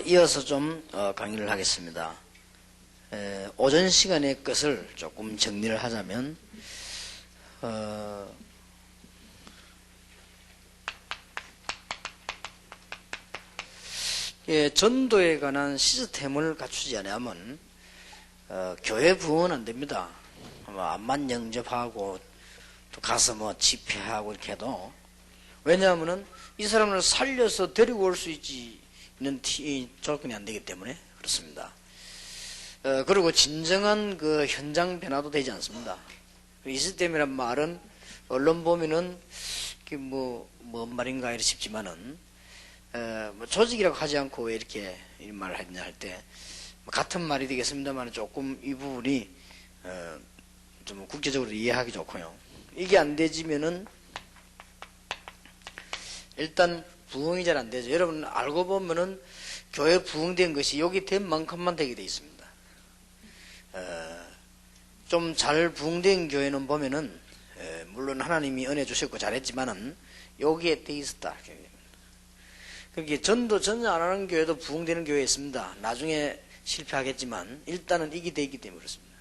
이어서 좀 강의를 하겠습니다. 오전 시간의 것을 조금 정리를 하자면 전도에 관한 시스템을 갖추지 않으면 교회 부흥은 안 됩니다. 암만 영접하고 또 가서 뭐 집회하고 이렇게 해도, 왜냐하면은 이 사람을 살려서 데리고 올 수 있는 조건이 안 되기 때문에 그렇습니다. 그리고 진정한 그 현장 변화도 되지 않습니다. 이 시스템이란 말은 언론 보면은 뭔 말인가 싶지만은 뭐 조직이라고 하지 않고 왜 이렇게 이 말을 하냐 할 때 같은 말이 되겠습니다만 조금 이 부분이 좀 국제적으로 이해하기 좋고요. 이게 안 되지면은 일단 부흥이 잘 안 되죠. 여러분 알고 보면은 교회 부흥된 것이 여기 된 만큼만 되게 돼 있습니다. 좀 잘 부흥된 교회는 보면은 물론 하나님이 은혜 주셨고 잘했지만은 여기에 돼 있었다. 그렇게 전도 전혀 안 하는 교회도 부흥되는 교회 있습니다. 나중에 실패하겠지만 일단은 이게 되기 때문에 그렇습니다.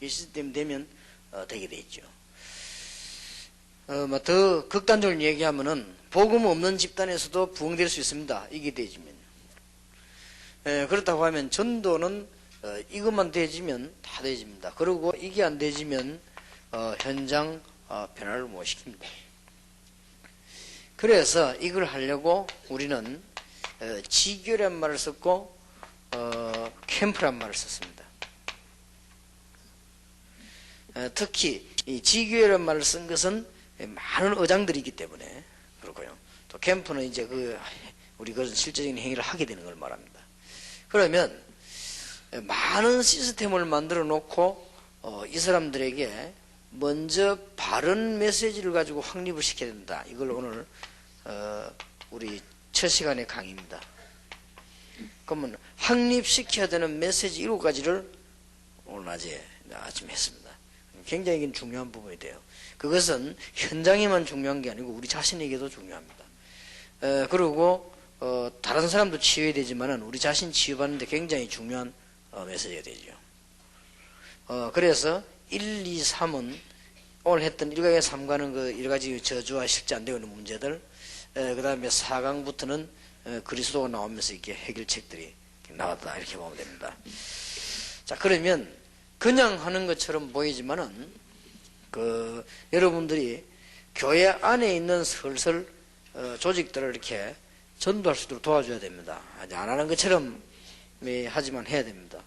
이 시스템 되면 되게 돼 있죠. 더 극단적으로 얘기하면은 복음 없는 집단에서도 부흥될 수 있습니다. 이게 되지면. 그렇다고 하면 전도는 이것만 되지면 다 되집니다. 그리고 이게 안 되지면 현장 변화를 못 시킵니다. 그래서 이걸 하려고 우리는 지교란 말을 썼고 캠프란 말을 썼습니다. 특히 이 지교란 말을 쓴 것은 많은 의장들이 있기 때문에 그렇고요. 또 캠프는 이제 우리 그런 실제적인 행위를 하게 되는 걸 말합니다. 그러면 많은 시스템을 만들어 놓고 이 사람들에게 먼저 바른 메시지를 가지고 확립을 시켜야 된다. 이걸 오늘 우리 첫 시간의 강의입니다. 그러면 확립시켜야 되는 메시지 7가지를 오늘 아침에 했습니다. 굉장히 중요한 부분이 돼요. 그것은 현장에만 중요한 게 아니고 우리 자신에게도 중요합니다. 그리고 다른 사람도 치유해야 되지만 우리 자신 치유받는데 굉장히 중요한 메시지가 되죠. 그래서 1, 2, 3은 오늘 했던 1강의 3과는 그 여러가지 저주와 실제 안 되고 있는 문제들, 그 다음에 4강부터는 그리스도가 나오면서 이렇게 해결책들이 나왔다, 이렇게 보면 됩니다. 자, 그러면 그냥 하는 것처럼 보이지만은 여러분들이 교회 안에 있는 설설 조직들을 이렇게 전도할 수 있도록 도와줘야 됩니다. 안 하는 것처럼 하지만 해야 됩니다.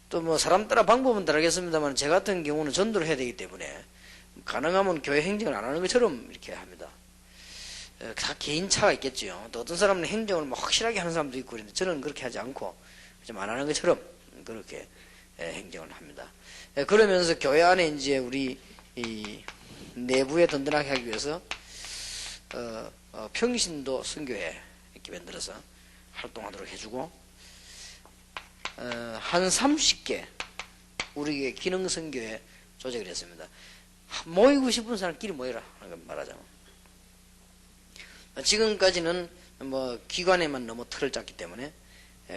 또 뭐 사람 따라 방법은 다르겠습니다만 제 같은 경우는 전도를 해야 되기 때문에 가능하면 교회 행정을 안 하는 것처럼 이렇게 합니다. 다 개인 차가 있겠죠. 또 어떤 사람은 행정을 뭐 확실하게 하는 사람도 있고 그런데 저는 그렇게 하지 않고 좀 안 하는 것처럼 그렇게 행정을 합니다. 그러면서 교회 안에 이제 우리 이 내부에 든든하게 하기 위해서 평신도 선교회 이렇게 만들어서 활동하도록 해주고 한 30개 우리에게 기능 선교회 조직을 했습니다. 모이고 싶은 사람끼리 모여라 하는 걸 말하자면, 지금까지는 뭐 기관에만 너무 틀을 짰기 때문에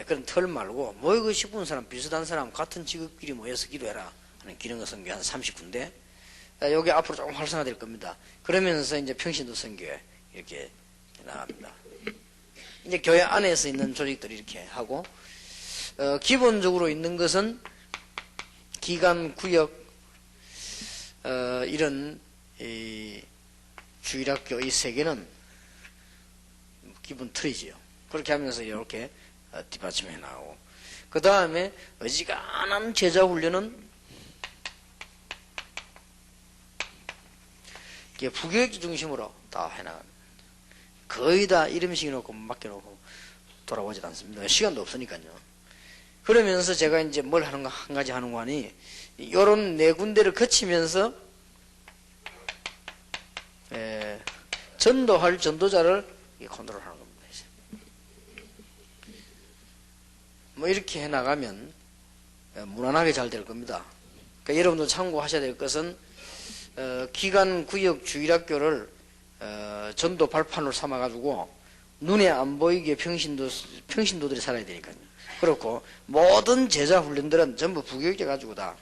그런 틀 말고 모이고 싶은 사람, 비슷한 사람, 같은 직업끼리 모여서 기도해라 하는 기능 선교회 한 30군데 여기 앞으로 조금 활성화될 겁니다. 그러면서 이제 평신도 선교회 이렇게 나갑니다. 이제 교회 안에서 있는 조직들이 이렇게 하고, 기본적으로 있는 것은 기간, 구역, 이런 주일학교 이 세 개는 기본 틀이지요. 그렇게 하면서 이렇게 뒷받침해 나가고, 그 다음에 어지간한 제자 훈련은 부교육지 중심으로 다 해나갑니다. 거의 다 이름씩 놓고 맡겨놓고 돌아오지 않습니다. 시간도 없으니까요. 그러면서 제가 이제 뭘 하는가, 한 가지 하는 거 아니, 요런 4군데를 거치면서 전도할 전도자를 컨트롤 하는 겁니다. 뭐 이렇게 해나가면 무난하게 잘 될 겁니다. 그러니까 여러분도 참고하셔야 될 것은 기간 구역 주일학교를 전도 발판으로 삼아가지고 눈에 안 보이게 평신도들이 살아야 되니까요. 그렇고 모든 제자 훈련들은 전부 부교육자 가지고 다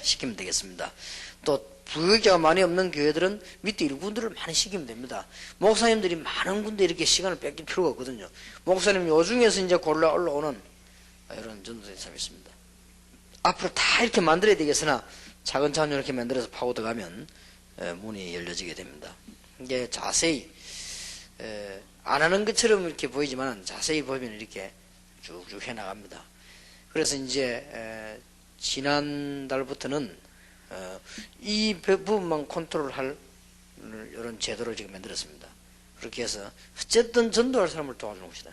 시키면 되겠습니다. 또 부교육자가 많이 없는 교회들은 밑에 일꾼들을 많이 시키면 됩니다. 목사님들이 많은 군데 이렇게 시간을 뺏길 필요가 없거든요. 목사님 요중에서 이제 골라 올라오는 이런 전도자들이 참 있습니다. 앞으로 다 이렇게 만들어야 되겠으나 차근차근 이렇게 만들어서 파고 들어가면 문이 열려지게 됩니다. 이게 자세히 안 하는 것처럼 이렇게 보이지만 자세히 보면 이렇게 쭉쭉 해나갑니다. 그래서 이제 지난달부터는 이 부분만 컨트롤할 이런 제도를 지금 만들었습니다. 그렇게 해서 어쨌든 전도할 사람을 도와주는 것이다.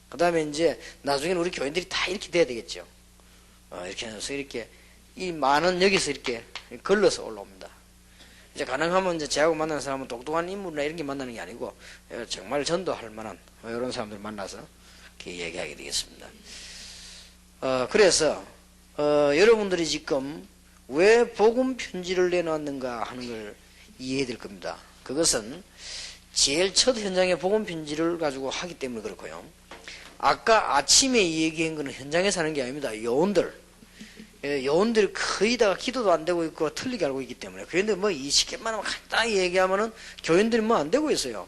그 다음에 이제 나중에는 우리 교인들이 다 이렇게 돼야 되겠죠. 이렇게 해서 이렇게 이 많은 여기서 이렇게 걸러서 올라옵니다. 이제 가능하면 이제 제하고 만나는 사람은 똑똑한 인물이나 이런 게 만나는 게 아니고 정말 전도할 만한 이런 사람들 만나서 이렇게 얘기하게 되겠습니다. 그래서 여러분들이 지금 왜 복음 편지를 내놨는가 하는 걸 이해해야 될 겁니다. 그것은 제일 첫 현장에 복음 편지를 가지고 하기 때문에 그렇고요. 아까 아침에 얘기한 거는 현장에서 하는 게 아닙니다. 요원들이 거의 다 기도도 안 되고 있고 틀리게 알고 있기 때문에 교인들 뭐 20개만 하면 간단히 얘기하면은 교인들이 뭐 안 되고 있어요.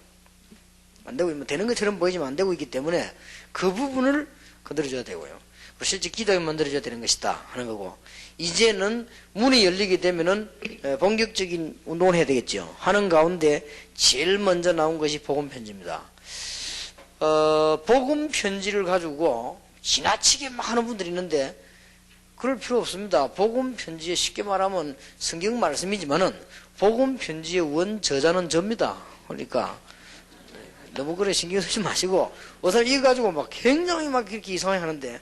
안 되고 있으면 되는 것처럼 보이지만 안 되고 있기 때문에 그 부분을 건드려줘야 되고요. 실제 기도에 만들어줘야 되는 것이다 하는 거고, 이제는 문이 열리게 되면은 본격적인 운동을 해야 되겠죠. 하는 가운데 제일 먼저 나온 것이 복음 편지입니다. 복음 편지를 가지고 지나치게 많은 분들이 있는데 그럴 필요 없습니다. 복음 편지에 쉽게 말하면 성경 말씀이지만은 복음 편지의 원 저자는 접니다. 그러니까 너무 그래 신경 쓰지 마시고 어서 이거 가지고 막 굉장히 막 이렇게 이상하게 하는데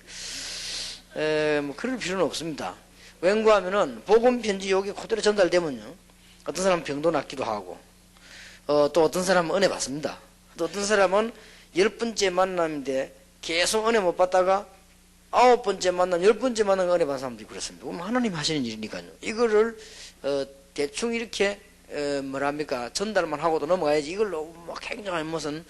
뭐 그럴 필요는 없습니다. 왠가 하면은 복음 편지 여기 그대로 전달되면요, 어떤 사람은 병도 낫기도 하고 또 어떤 사람은 은혜 받습니다. 또 어떤 사람은 10번째 만남인데 계속 은혜 못 받다가 9번째 만남, 10번째 만남 은혜 받는 사람들이 그렇습니다. 그럼 하나님 하시는 일이니까요. 이거를 대충 이렇게 뭐랍니까 전달만 하고도 넘어가야지 이걸 너무 막 굉장히 무슨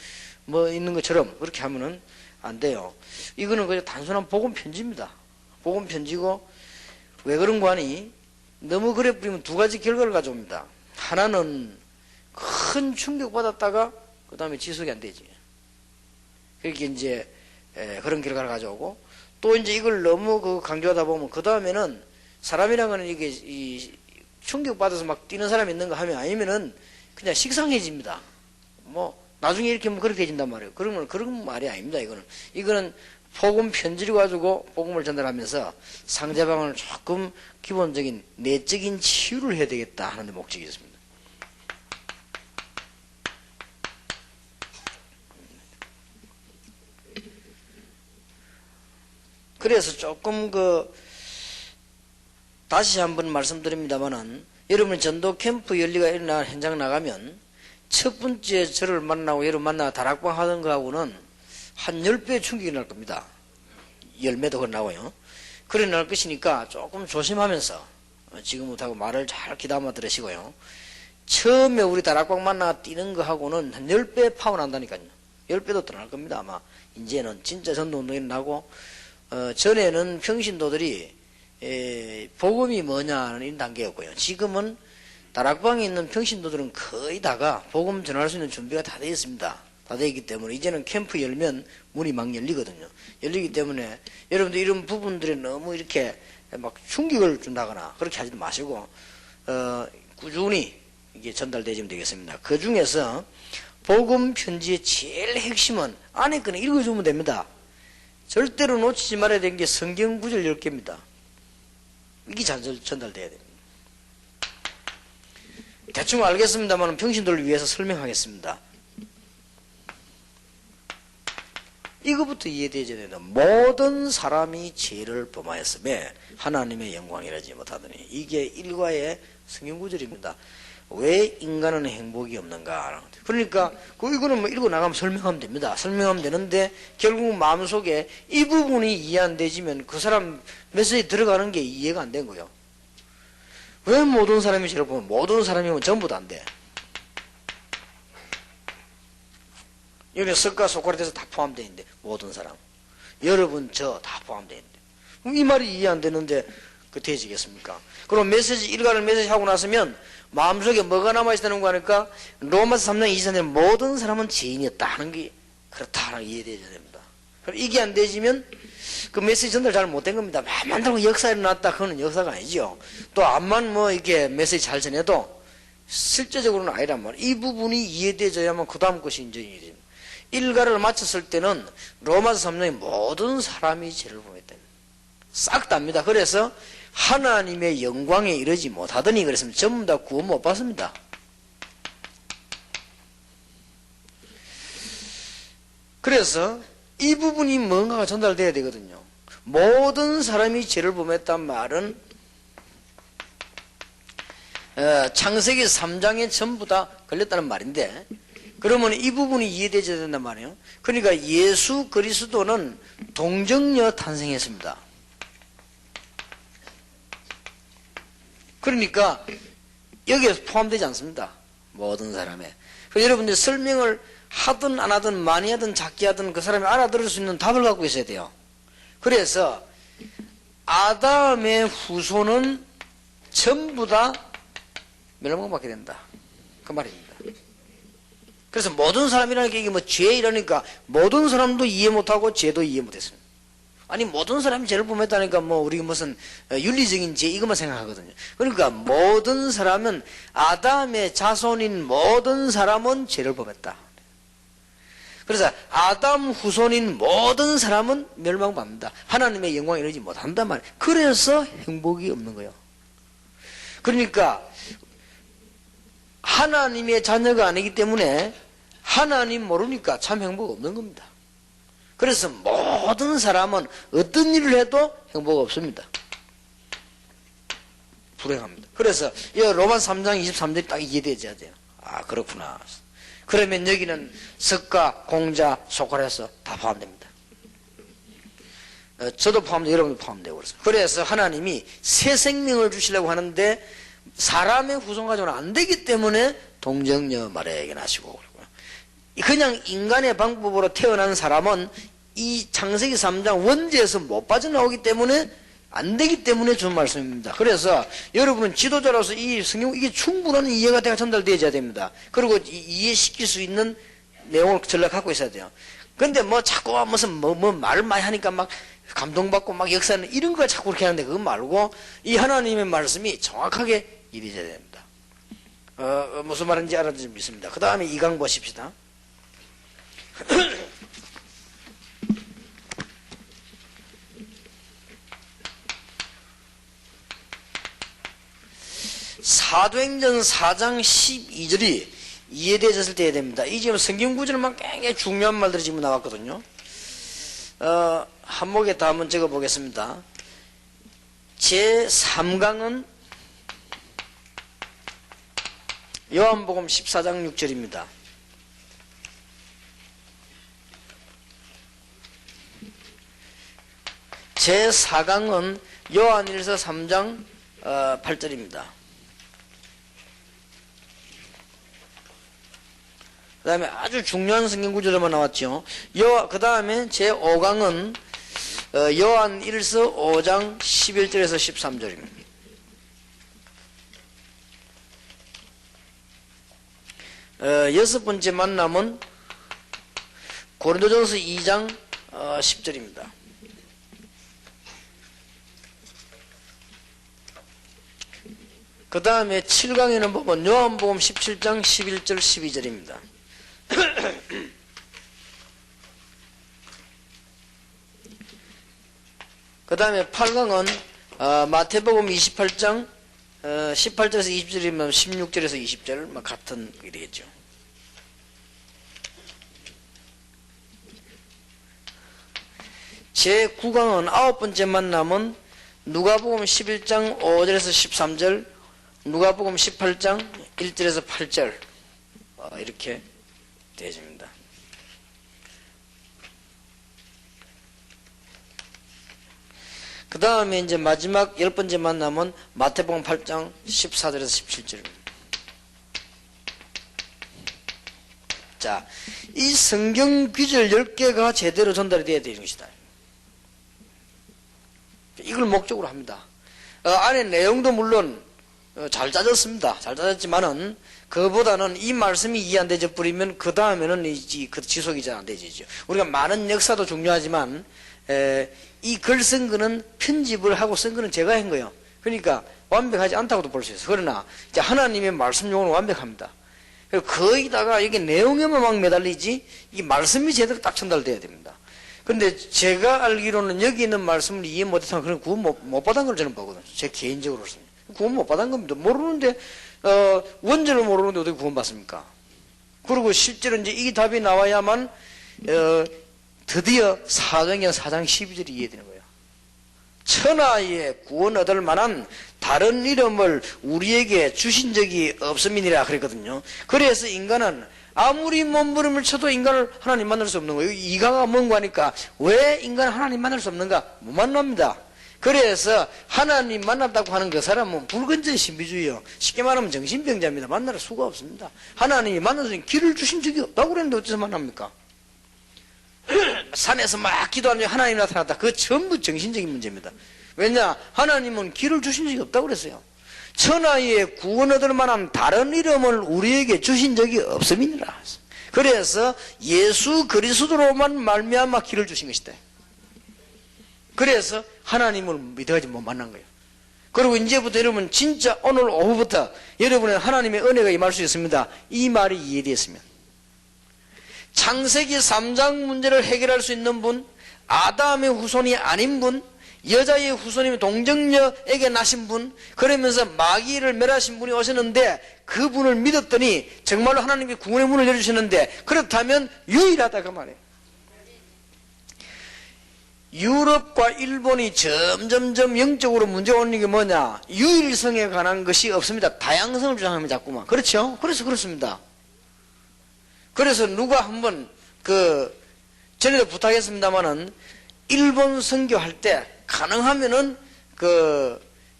뭐 있는 것처럼 그렇게 하면은 안 돼요. 이거는 그냥 단순한 복음 편지입니다. 복음 편지고 왜 그런 거 하니 너무 그래 뿌리면 두 가지 결과를 가져옵니다. 하나는 큰 충격 받았다가 그 다음에 지속이 안 되지. 그렇게 이제 그런 결과를 가져오고, 또 이제 이걸 너무 강조하다 보면 그 다음에는 사람이란 거는 이게 이 충격 받아서 막 뛰는 사람이 있는가 하면 아니면은 그냥 식상해집니다. 뭐 나중에 이렇게 하면 그렇게 해진단 말이에요. 그러면 그런 말이 아닙니다. 이거는 복음 편지를 가지고 복음을 전달하면서 상대방을 조금 기본적인 내적인 치유를 해야 되겠다 하는 데 목적이 있습니다. 그래서 조금 다시 한번 말씀드립니다만은, 여러분 전도 캠프 열리가 일어나 현장 나가면 첫 번째 저를 만나고 여러분 만나 다락방 하던 거하고는 한 10배 충격이 날 겁니다. 열매도 그래 나와요. 그래 날 것이니까 조금 조심하면서 지금부터 말을 잘 귀담아 들으시고요. 처음에 우리 다락방 만나 뛰는 거하고는 한 10배 파워 난다니까요. 10배도 더 날 겁니다. 아마 이제는 진짜 전도 운동이 나고, 전에는 평신도들이 복음이 뭐냐는 이런 단계였고요. 지금은 다락방에 있는 평신도들은 거의 다가 복음 전할 수 있는 준비가 다 되어 있습니다. 다 되어 있기 때문에 이제는 캠프 열면 문이 막 열리거든요. 열리기 때문에 여러분들 이런 부분들에 너무 이렇게 막 충격을 준다거나 그렇게 하지도 마시고 꾸준히 이게 전달되시면 되겠습니다. 그 중에서 복음 편지의 제일 핵심은 안에 거는 읽어주면 됩니다. 절대로 놓치지 말아야 되는 게 성경 구절 10개입니다. 이게 잘 전달돼야 됩니다. 대충 알겠습니다만 평신도를 위해서 설명하겠습니다. 이거부터 이해되어야 된다. 모든 사람이 죄를 범하였음에 하나님의 영광이라지 못하더니, 이게 일과의 성경 구절입니다. 왜 인간은 행복이 없는가. 그러니까 이거는 뭐 읽고 나가면 설명하면 됩니다. 설명하면 되는데 결국 마음속에 이 부분이 이해 안 되지면 그 사람 메시지 들어가는 게 이해가 안 된 거예요. 왜 모든 사람이 저를 보면 모든 사람이면 전부 다 안 돼. 여기 석가 소크라테스 다 포함되어 있는데 모든 사람, 여러분 저 다 포함되어 있는데 이 말이 이해 안 되는데 그 되지겠습니까? 그럼 메시지 일가를 메시지 하고 나서면 마음속에 뭐가 남아있다는 거 하니까 로마서 3장 24절에 모든 사람은 죄인이었다 하는 게 그렇다 하는 게 이해되어야 됩니다. 그럼 이게 안 되지면 그 메시지 전달 잘 못된 겁니다. 만들고 역사에 일어났다 그거는 역사가 아니죠. 또 암만 뭐 이렇게 메시지 잘 전해도 실제적으로는 아니란 말이에요. 이 부분이 이해되어야만 그 다음 것이 인정이 됩니다. 일가를 마쳤을 때는 로마서 3장에 모든 사람이 죄를 범했다. 싹 답니다. 그래서 하나님의 영광에 이르지 못하더니 그랬으면 전부 다 구원 못 받습니다. 그래서 이 부분이 뭔가가 전달돼야 되거든요. 모든 사람이 죄를 범했단 말은 창세기 3장에 전부 다 걸렸다는 말인데 그러면 이 부분이 이해되어야 된단 말이에요. 그러니까 예수 그리스도는 동정녀 탄생했습니다. 그러니까 여기에 포함되지 않습니다. 모든 사람에. 그래서 여러분들 설명을 하든 안 하든 많이 하든 작게 하든 그 사람이 알아들을 수 있는 답을 갖고 있어야 돼요. 그래서 아담의 후손은 전부 다 멸망받게 된다. 그 말입니다. 그래서 모든 사람이라는 게 이게 뭐 죄 이러니까 모든 사람도 이해 못하고 죄도 이해 못했습니다. 아니 모든 사람이 죄를 범했다니까 뭐 우리 무슨 윤리적인 죄 이것만 생각하거든요. 그러니까 모든 사람은 아담의 자손인 모든 사람은 죄를 범했다. 그래서 아담 후손인 모든 사람은 멸망받는다. 하나님의 영광에 이르지 못한단 말이에요. 그래서 행복이 없는 거예요. 그러니까 하나님의 자녀가 아니기 때문에 하나님 모르니까 참 행복 없는 겁니다. 그래서 모든 사람은 어떤 일을 해도 행복 없습니다. 불행합니다. 그래서 이 로만 3장 23절이 딱 이해되어야 돼요. 아 그렇구나. 그러면 여기는 석가, 공자, 소크라테스 다 포함됩니다. 저도 포함되고 여러분도 포함되고 그렇습니다. 그래서 하나님이 새 생명을 주시려고 하는데 사람의 후손 가지고는 안 되기 때문에 동정녀 마리아에게 나시고 그냥 인간의 방법으로 태어난 사람은 이 창세기 3장 원죄에서 못 빠져나오기 때문에 안 되기 때문에 준 말씀입니다. 그래서 여러분은 지도자로서 이 성경 이게 충분한 이해가 돼야 전달되어야 됩니다. 그리고 이해시킬 수 있는 내용을 전략 갖고 있어야 돼요. 근데 뭐 자꾸 무슨 말을 많이 하니까 막 감동받고 막 역사는 이런 걸 자꾸 그렇게 하는데 그거 말고 이 하나님의 말씀이 정확하게 이해져야 됩니다. 무슨 말인지 알아듣지 믿습니다. 그 다음에 2강 보십시다. 사도행전 4장 12절이 이해되어졌을 때 해야 됩니다. 이 지금 성경 구절만 굉장히 중요한 말들이 지금 나왔거든요. 한목에 다 한번 적어 보겠습니다. 제 3강은 요한복음 14장 6절입니다. 제 4강은 요한일서 3장 8절입니다. 그 다음에 아주 중요한 성경 구절만 나왔죠. 그 다음에 제 5강은 요한 1서 5장 11절에서 13절입니다. 여섯 번째 만남은 고린도전서 2장 10절입니다. 그 다음에 7강에는 보면 요한복음 17장 11절 12절입니다. 그 다음에 8강은 마태복음 28장 18절에서 20절이면 16절에서 20절 같은 게 되겠죠. 제 9강은 아홉 번째 만남은 누가복음 11장 5절에서 13절, 누가복음 18장 1절에서 8절 이렇게 되어집니다. 그 다음에 이제 마지막 10번째 만남은 마태복음 8장 14절에서 17절입니다. 자, 이 성경 귀절 10개가 제대로 전달이 되어야 되는 것이다. 이걸 목적으로 합니다. 안에 내용도 물론 잘 짜졌습니다. 잘 짜졌지만은 그보다는 이 말씀이 이해 안 되져 버리면 그 다음에는 그 지속이 잘 안 되죠. 우리가 많은 역사도 중요하지만 이 글 쓴 거는 편집을 하고 쓴 거는 제가 한 거예요. 그러니까 완벽하지 않다고도 볼 수 있어요. 그러나 이제 하나님의 말씀용어는 완벽합니다. 거의다가 여기 내용에만 막 매달리지 이 말씀이 제대로 딱 전달돼야 됩니다. 그런데 제가 알기로는 여기 있는 말씀을 이해 못해서 그런 구원 못 받은 걸 저는 보거든요. 제 개인적으로는 구원 못 받은 겁니다. 모르는데 원전을 모르는데 어떻게 구원 받습니까? 그리고 실제로 이제 이 답이 나와야만 드디어 사도행전 4장 12절이 이해되는 거예요. 천하에 구원 얻을 만한 다른 이름을 우리에게 주신 적이 없음이니라 그랬거든요. 그래서 인간은 아무리 몸부림을 쳐도 인간을 하나님 만날 수 없는 거예요. 이가가 뭔가 하니까 왜 인간은 하나님 만날 수 없는가? 못 만납니다. 그래서 하나님 만났다고 하는 그 사람은 불건전 신비주의요. 쉽게 말하면 정신병자입니다. 만날 수가 없습니다. 하나님이 만나서 길을 주신 적이 없다고 그랬는데 어디서 만납니까? 산에서 막 기도하면 하나님 나타났다. 그거 전부 정신적인 문제입니다. 왜냐? 하나님은 길을 주신 적이 없다고 그랬어요. 천하에 구원 얻을 만한 다른 이름을 우리에게 주신 적이 없음이니라. 그래서 예수 그리스도로만 말미암아 길을 주신 것이다. 그래서 하나님을 믿어야지 못 만난 거예요. 그리고 이제부터 여러분 진짜 오늘 오후부터 여러분의 하나님의 은혜가 임할 수 있습니다. 이 말이 이해되었으면 창세기 3장 문제를 해결할 수 있는 분, 아담의 후손이 아닌 분, 여자의 후손이면 동정녀에게 나신 분, 그러면서 마귀를 멸하신 분이 오셨는데 그분을 믿었더니 정말로 하나님이 구원의 문을 열어주셨는데 그렇다면 유일하다 그 말이에요. 유럽과 일본이 점점점 영적으로 문제가 오는 게 뭐냐? 유일성에 관한 것이 없습니다. 다양성을 주장합니다. 자꾸만. 그렇죠? 그래서 그렇습니다. 그래서 누가 한번 전에도 부탁했습니다마는 일본 선교할 때 가능하면은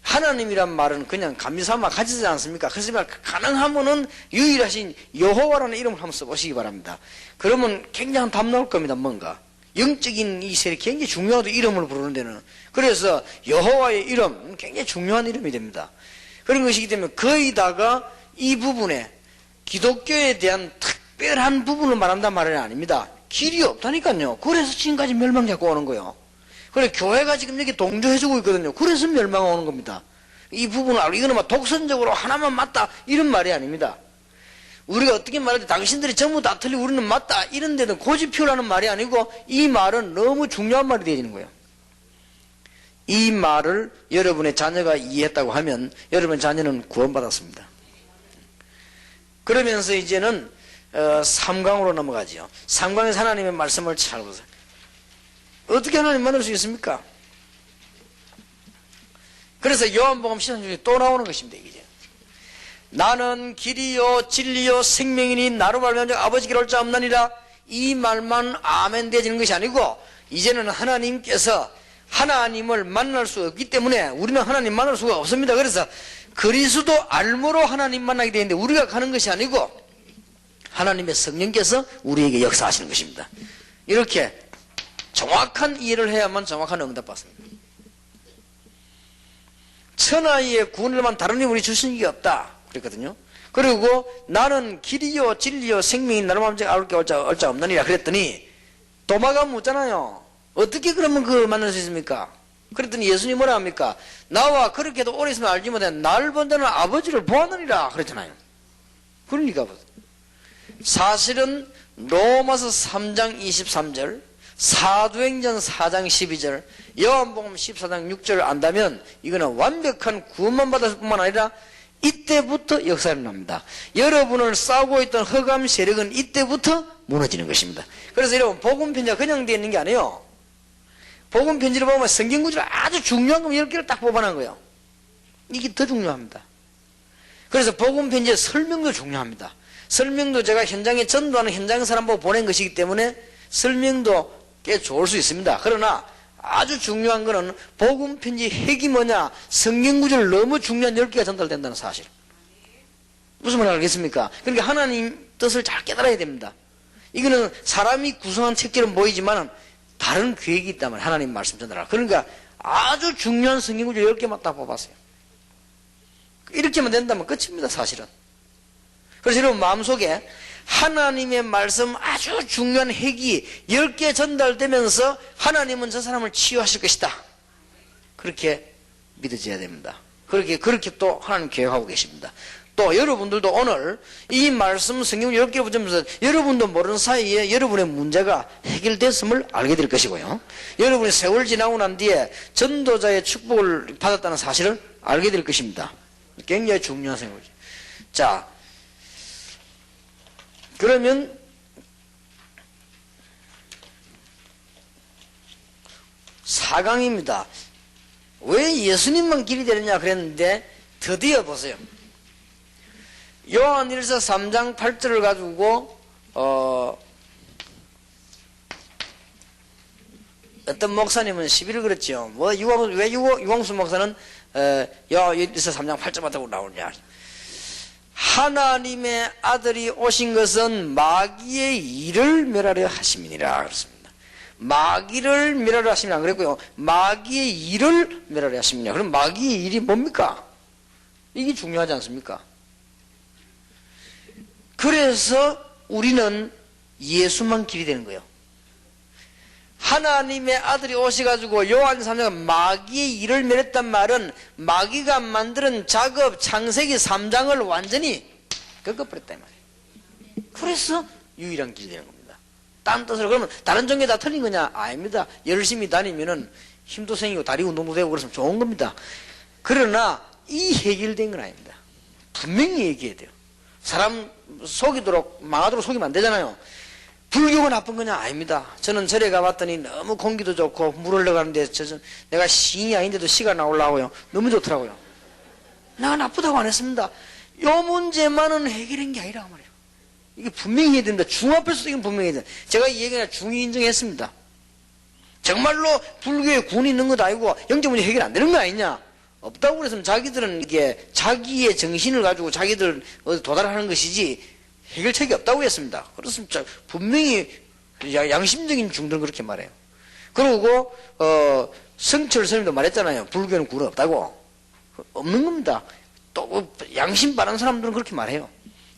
하나님이란 말은 그냥 감미삼아 가지지 않습니까? 그래서 가능하면은 유일하신 여호와라는 이름을 한번 써보시기 바랍니다. 그러면 굉장한 답 나올 겁니다. 뭔가 영적인 이 세력이 굉장히 중요하다. 이름을 부르는 데는. 그래서 여호와의 이름 굉장히 중요한 이름이 됩니다. 그런 것이기 때문에 거의다가 이 부분에 기독교에 대한 특별한 부분을 말한단 말은 아닙니다. 길이 없다니까요. 그래서 지금까지 멸망 잡고 오는 거예요. 그래 교회가 지금 여기 동조해주고 있거든요. 그래서 멸망 오는 겁니다. 이 부분을 알고 이거는 막 독선적으로 하나만 맞다 이런 말이 아닙니다. 우리가 어떻게 말할 때 당신들이 전부 다 틀리고 우리는 맞다 이런 데는 고집 피우라는 말이 아니고 이 말은 너무 중요한 말이 되어지는 거예요. 이 말을 여러분의 자녀가 이해했다고 하면 여러분 자녀는 구원받았습니다. 그러면서 이제는 3강으로 넘어가지요. 3강에서 하나님의 말씀을 잘 보세요. 어떻게 하나님 만날 수 있습니까? 그래서 요한복음 13장에 또 나오는 것입니다. 이제 나는 길이요 진리요 생명이니 나로 말미암아 아버지께 올 자 없나니라. 이 말만 아멘 되어지는 것이 아니고 이제는 하나님께서 하나님을 만날 수 없기 때문에 우리는 하나님 만날 수가 없습니다. 그래서 그리스도 알므로 하나님 만나게 되는데 우리가 가는 것이 아니고 하나님의 성령께서 우리에게 역사하시는 것입니다. 이렇게 정확한 이해를 해야만 정확한 응답 받습니다. 천하에 구원을만 다른 이름이 주신 게 없다 그랬거든요. 그리고 나는 길이요 진리요 생명이 나로 말미암아 아버지께 올 자 없나니라 그랬더니 도마가 묻잖아요. 어떻게 그러면 만날 수 있습니까? 그랬더니 예수님이 뭐라 합니까? 나와 그렇게도 오래 있으면 알지 못해 나를 본 자는 아버지를 보았느니라 그랬잖아요. 그러니까 사실은 로마서 3장 23절, 사도행전 4장 12절, 요한복음 14장 6절을 안다면 이거는 완벽한 구원만 받았을 뿐만 아니라 이때부터 역사가 일어납니다. 여러분을 싸우고 있던 흑암 세력은 이때부터 무너지는 것입니다. 그래서 여러분 복음 편지가 그냥 되어 있는 게 아니에요. 복음 편지를 보면 성경 구절을 아주 중요한 거 10개를 딱 뽑아놓은 거예요. 이게 더 중요합니다. 그래서 복음편지의 설명도 중요합니다. 설명도 제가 현장에 전도하는 현장 사람 보고 보낸 것이기 때문에 설명도 꽤 좋을 수 있습니다. 그러나 아주 중요한 것은 복음편지 핵이 뭐냐? 성경구절 너무 중요한 10개가 전달된다는 사실. 무슨 말인지 알겠습니까? 그러니까 하나님 뜻을 잘 깨달아야 됩니다. 이거는 사람이 구성한 책처럼 보이지만 다른 계획이 있다면 하나님 말씀 전달하라. 그러니까 아주 중요한 성경구절 10개만 딱 뽑았어요. 이렇게만 된다면 끝입니다, 사실은. 그래서 여러분 마음속에 하나님의 말씀 아주 중요한 핵이 10개 전달되면서 하나님은 저 사람을 치유하실 것이다. 그렇게 믿어져야 됩니다. 그렇게 또 하나님 계획하고 계십니다. 또 여러분들도 오늘 이 말씀 성경 10개를 보면서 여러분도 모르는 사이에 여러분의 문제가 해결됐음을 알게 될 것이고요. 여러분이 세월 지나고 난 뒤에 전도자의 축복을 받았다는 사실을 알게 될 것입니다. 굉장히 중요한 생각이죠. 자, 그러면 4강입니다. 왜 예수님만 길이 되느냐 그랬는데 드디어 보세요. 요한일서 3장 8절을 가지고 어떤 목사님은 시비를 걸었죠. 왜 유광수 목사는 요한일서 3장 8절만 나오느냐. 하나님의 아들이 오신 것은 마귀의 일을 멸하려 하심이니라 그렇습니다. 마귀를 멸하려 하심이라 그랬고요. 마귀의 일을 멸하려 하심이냐. 그럼 마귀의 일이 뭡니까? 이게 중요하지 않습니까? 그래서 우리는 예수만 길이 되는 거예요. 하나님의 아들이 오셔가지고 요한 3장은 마귀의 일을 멸했단 말은 마귀가 만드는 작업 창세기 3장을 완전히 꺾어버렸단 말이에요. 그래서 유일한 길이 되는 겁니다. 딴 뜻으로 그러면 다른 종교 다 틀린 거냐? 아닙니다. 열심히 다니면은 힘도 생기고 다리 운동도 되고 그랬으면 좋은 겁니다. 그러나 이 해결된 건 아닙니다. 분명히 얘기해야 돼요. 사람 속이도록 망하도록 속이면 안 되잖아요. 불교가 나쁜 거냐? 아닙니다. 저는 절에 가봤더니 너무 공기도 좋고 물 흘러가는데 내가 시인이 아닌데도 시가 나오려고요. 너무 좋더라고요. 내가 나쁘다고 안 했습니다. 요 문제만은 해결한 게 아니라 말이에요. 이게 분명히 해야 됩니다. 중합에서도 이건 분명히 해야 됩니다. 제가 이 얘기는 중이 인정했습니다. 정말로 불교에 군이 있는 것도 아니고 영적 문제 해결 안 되는 거 아니냐? 없다고 그랬으면 자기들은 이게 자기의 정신을 가지고 자기들 도달하는 것이지 해결책이 없다고 했습니다. 그렇습니다. 분명히 양심적인 중들은 그렇게 말해요. 그리고 성철 스님도 말했잖아요. 불교는 구는 없다고. 없는 겁니다. 또 양심 바른 사람들은 그렇게 말해요.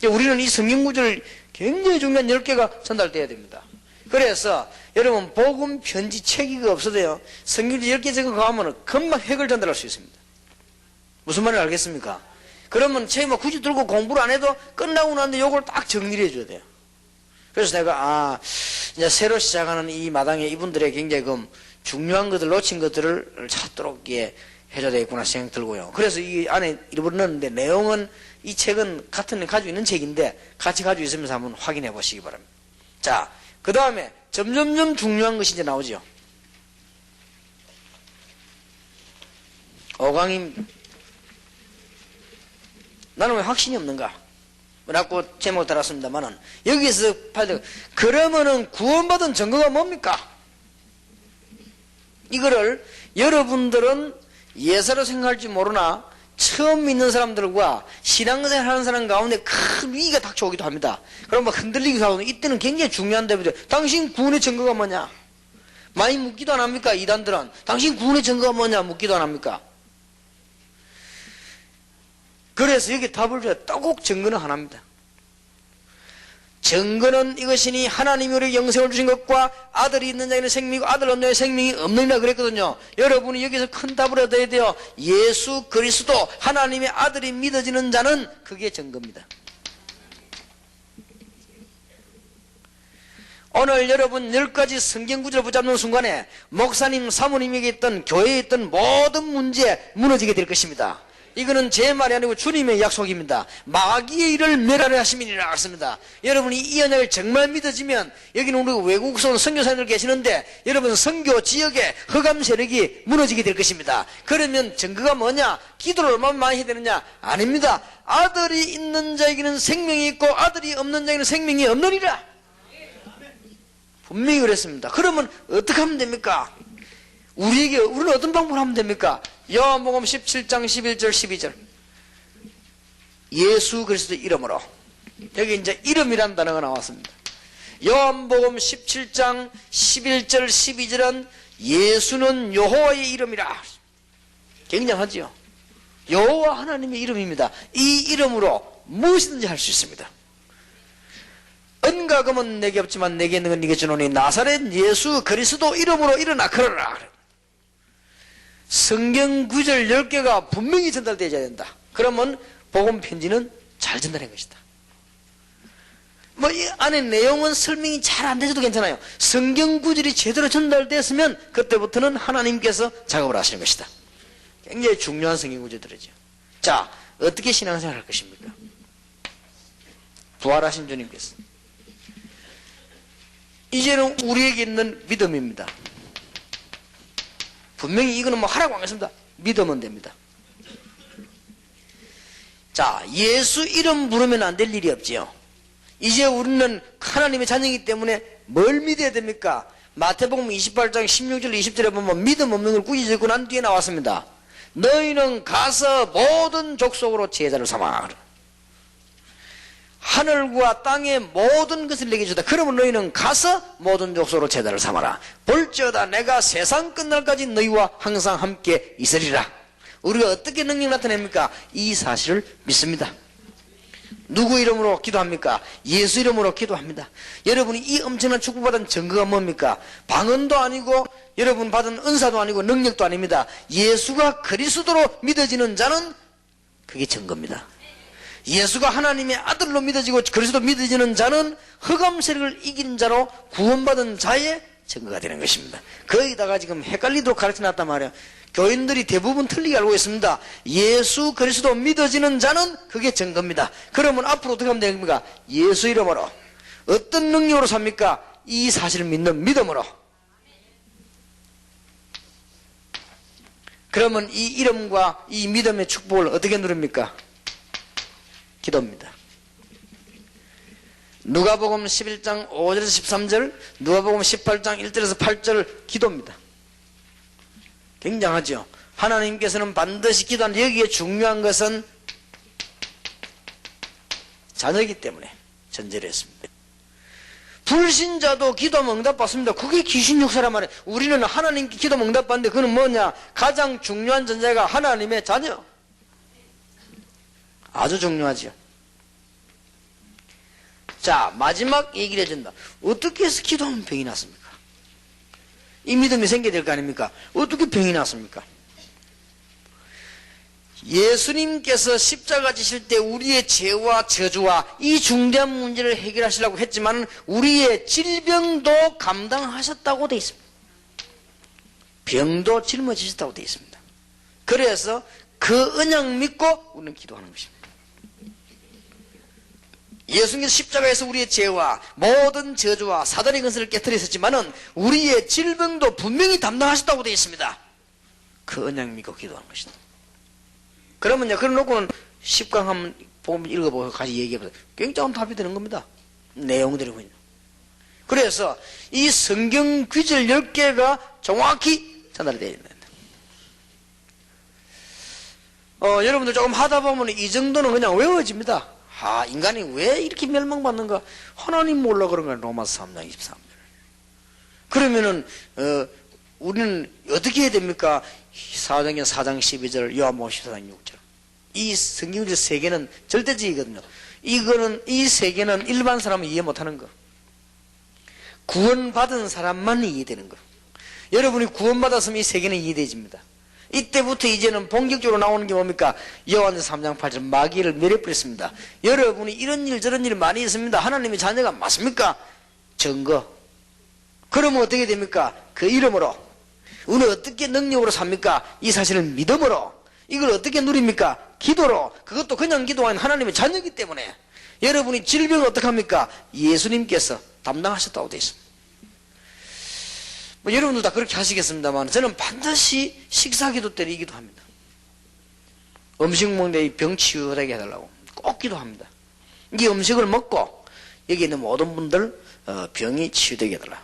우리는 이 성경 구절을 굉장히 중요한 10개가 전달돼야 됩니다. 그래서 여러분 복음 편지 체계가 없어도요. 성경 10개 적어가면 금방 핵을 전달할 수 있습니다. 무슨 말인지 알겠습니까? 그러면 책임을 굳이 들고 공부를 안 해도 끝나고 나는데 요걸 딱 정리를 해줘야 돼요. 그래서 내가 이제 새로 시작하는 이 마당에 이분들의 굉장히 중요한 것들 놓친 것들을 찾도록 해줘야 되겠구나 생각 들고요. 그래서 이 안에 일부러 넣었는데 내용은 이 책은 같은 가지고 있는 책인데 같이 가지고 있으면서 한번 확인해 보시기 바랍니다. 자, 그 다음에 점점점 중요한 것이 이제 나오죠. 5강입니다. 나는 왜 확신이 없는가? 라고 제목을 달았습니다만은 여기서 그러면은 구원받은 증거가 뭡니까? 이거를 여러분들은 예사로 생각할지 모르나 처음 믿는 사람들과 신앙생활 하는 사람 가운데 큰 위기가 닥쳐오기도 합니다. 그럼 막 흔들리기도 하고 이때는 굉장히 중요한데 당신 구원의 증거가 뭐냐? 많이 묻기도 안 합니까? 이단들은 당신 구원의 증거가 뭐냐? 묻기도 안 합니까? 그래서 여기 답을 줘야 꼭 증거는 하나입니다. 증거는 이것이니 하나님이 우리에게 영생을 주신 것과 아들이 있는 자에는 생명이고 아들 없는 자에는 생명이 없느니라 그랬거든요. 여러분이 여기서 큰 답을 얻어야 돼요. 예수 그리스도 하나님의 아들이 믿어지는 자는 그게 증거입니다. 오늘 여러분 10가지 성경 구절을 붙잡는 순간에 목사님 사모님에게 있던 교회에 있던 모든 문제 무너지게 될 것입니다. 이거는 제 말이 아니고 주님의 약속입니다. 마귀의 일을 멸하려 하심이니라 했습니다. 여러분이 이 언약을 정말 믿어지면, 여기는 우리 외국에서 온 선교사님들 계시는데 여러분 선교 지역에 흑암 세력이 무너지게 될 것입니다. 그러면 증거가 뭐냐? 기도를 얼마나 많이 해야 되느냐? 아닙니다. 아들이 있는 자에게는 생명이 있고 아들이 없는 자에게는 생명이 없느니라. 분명히 그랬습니다. 그러면 어떻게 하면 됩니까? 우리는 어떤 방법을 하면 됩니까? 요한복음 17장 11절 12절 예수 그리스도의 이름으로, 여기 이제 이름이라는 단어가 나왔습니다. 요한복음 17장 11절 12절은 예수는 여호와의 이름이라. 굉장하지요. 여호와 하나님의 이름입니다. 이 이름으로 무엇이든지 할 수 있습니다. 은과 금은 내게 없지만 내게 있는 건 네게 주노니 나사렛 예수 그리스도 이름으로 일어나 걸어라. 성경 구절 10개가 분명히 전달되어야 된다. 그러면 복음 편지는 잘 전달한 것이다. 뭐 이 안에 내용은 설명이 잘 안 되셔도 괜찮아요. 성경 구절이 제대로 전달됐으면 그때부터는 하나님께서 작업을 하시는 것이다. 굉장히 중요한 성경 구절들이죠. 자, 어떻게 신앙생활 할 것입니까? 부활하신 주님께서 이제는 우리에게 있는 믿음입니다. 분명히 이거는 뭐 하라고 안 했습니다. 믿으면 됩니다. 자, 예수 이름 부르면 안 될 일이 없지요. 이제 우리는 하나님의 자녀이기 때문에 뭘 믿어야 됩니까? 마태복음 28장 16절 20절에 보면 믿음 없는 걸 꾸짖고 난 뒤에 나왔습니다. 너희는 가서 모든 족속으로 제자를 삼아. 하늘과 땅의 모든 것을 내게 주다. 그러면 너희는 가서 모든 족속으로 제자를 삼아라. 볼지어다 내가 세상 끝날까지 너희와 항상 함께 있으리라. 우리가 어떻게 능력 나타냅니까? 이 사실을 믿습니다. 누구 이름으로 기도합니까? 예수 이름으로 기도합니다. 여러분이 이 엄청난 축복받은 증거가 뭡니까? 방언도 아니고 여러분 받은 은사도 아니고 능력도 아닙니다. 예수가 그리스도로 믿어지는 자는 그게 증거입니다. 예수가 하나님의 아들로 믿어지고 그리스도 믿어지는 자는 흑암 세력을 이긴 자로 구원받은 자의 증거가 되는 것입니다. 거기다가 지금 헷갈리도록 가르쳐놨단 말이에요. 교인들이 대부분 틀리게 알고 있습니다. 예수 그리스도 믿어지는 자는 그게 증거입니다. 그러면 앞으로 어떻게 하면 됩니까? 예수 이름으로. 어떤 능력으로 삽니까? 이 사실을 믿는 믿음으로. 그러면 이 이름과 이 믿음의 축복을 어떻게 누립니까? 기도입니다. 누가복음 11장 5절에서 13절, 누가복음 18장 1절에서 8절 기도입니다. 굉장하죠. 하나님께서는 반드시 기도하는, 여기에 중요한 것은 자녀이기 때문에 전제를 했습니다. 불신자도 기도하면 응답받습니다. 그게 귀신 역사란 말이에요. 우리는 하나님께 기도하면 응답받는데 그건 뭐냐? 가장 중요한 전제가 하나님의 자녀. 아주 중요하죠. 자, 마지막 얘기를 해준다. 어떻게 해서 기도하면 병이 났습니까? 이 믿음이 생겨야 될 거 아닙니까? 어떻게 병이 났습니까? 예수님께서 십자가 지실 때 우리의 죄와 저주와 이 중대한 문제를 해결하시려고 했지만 우리의 질병도 감당하셨다고 되어 있습니다. 병도 짊어지셨다고 되어 있습니다. 그래서 그 언약 믿고 우리는 기도하는 것입니다. 예수님께서 십자가에서 우리의 죄와 모든 저주와 사단의 근세를 깨뜨리셨지만은 우리의 질병도 분명히 담당하셨다고 되어 있습니다. 그 언약 믿고 기도하는 것이다. 그러면요, 그래 놓고는 10강 한번 보면 읽어보고 같이 얘기해보세요. 굉장한 답이 되는 겁니다. 내용들이군요. 그래서 이 성경 구절 10개가 정확히 전달되어야 된다. 여러분들 조금 하다 보면 이 정도는 그냥 외워집니다. 아, 인간이 왜 이렇게 멸망받는가? 하나님 몰라 그런 거야. 로마서 3장 23절. 그러면은 우리는 어떻게 해야 됩니까? 사도행전 4장 12절, 요한복음 14장 6절. 이 성경적 세 개는 절대적이거든요. 이 세 개는 일반 사람은 이해 못하는 거. 구원받은 사람만 이해되는 거. 여러분이 구원받았으면 이 세 개는 이해되집니다. 이때부터 이제는 본격적으로 나오는 게 뭡니까? 요한복음 3장 8절 마귀를 멸해버렸습니다. 여러분이 이런 일 저런 일이 많이 있습니다. 하나님의 자녀가 맞습니까? 증거. 그러면 어떻게 됩니까? 그 이름으로. 우리는 어떻게 능력으로 삽니까? 이 사실을 믿음으로. 이걸 어떻게 누립니까? 기도로. 그것도 그냥 기도한 하나님의 자녀이기 때문에 여러분이 질병을 어떻게 합니까? 예수님께서 담당하셨다고 되어 있습니다. 뭐 여러분도 다 그렇게 하시겠습니다만 저는 반드시 식사기도 때는 이 기도합니다. 음식 먹는데 병 치유되게 해달라고 꼭 기도합니다. 이 음식을 먹고 여기 있는 모든 분들 병이 치유되게 해달라.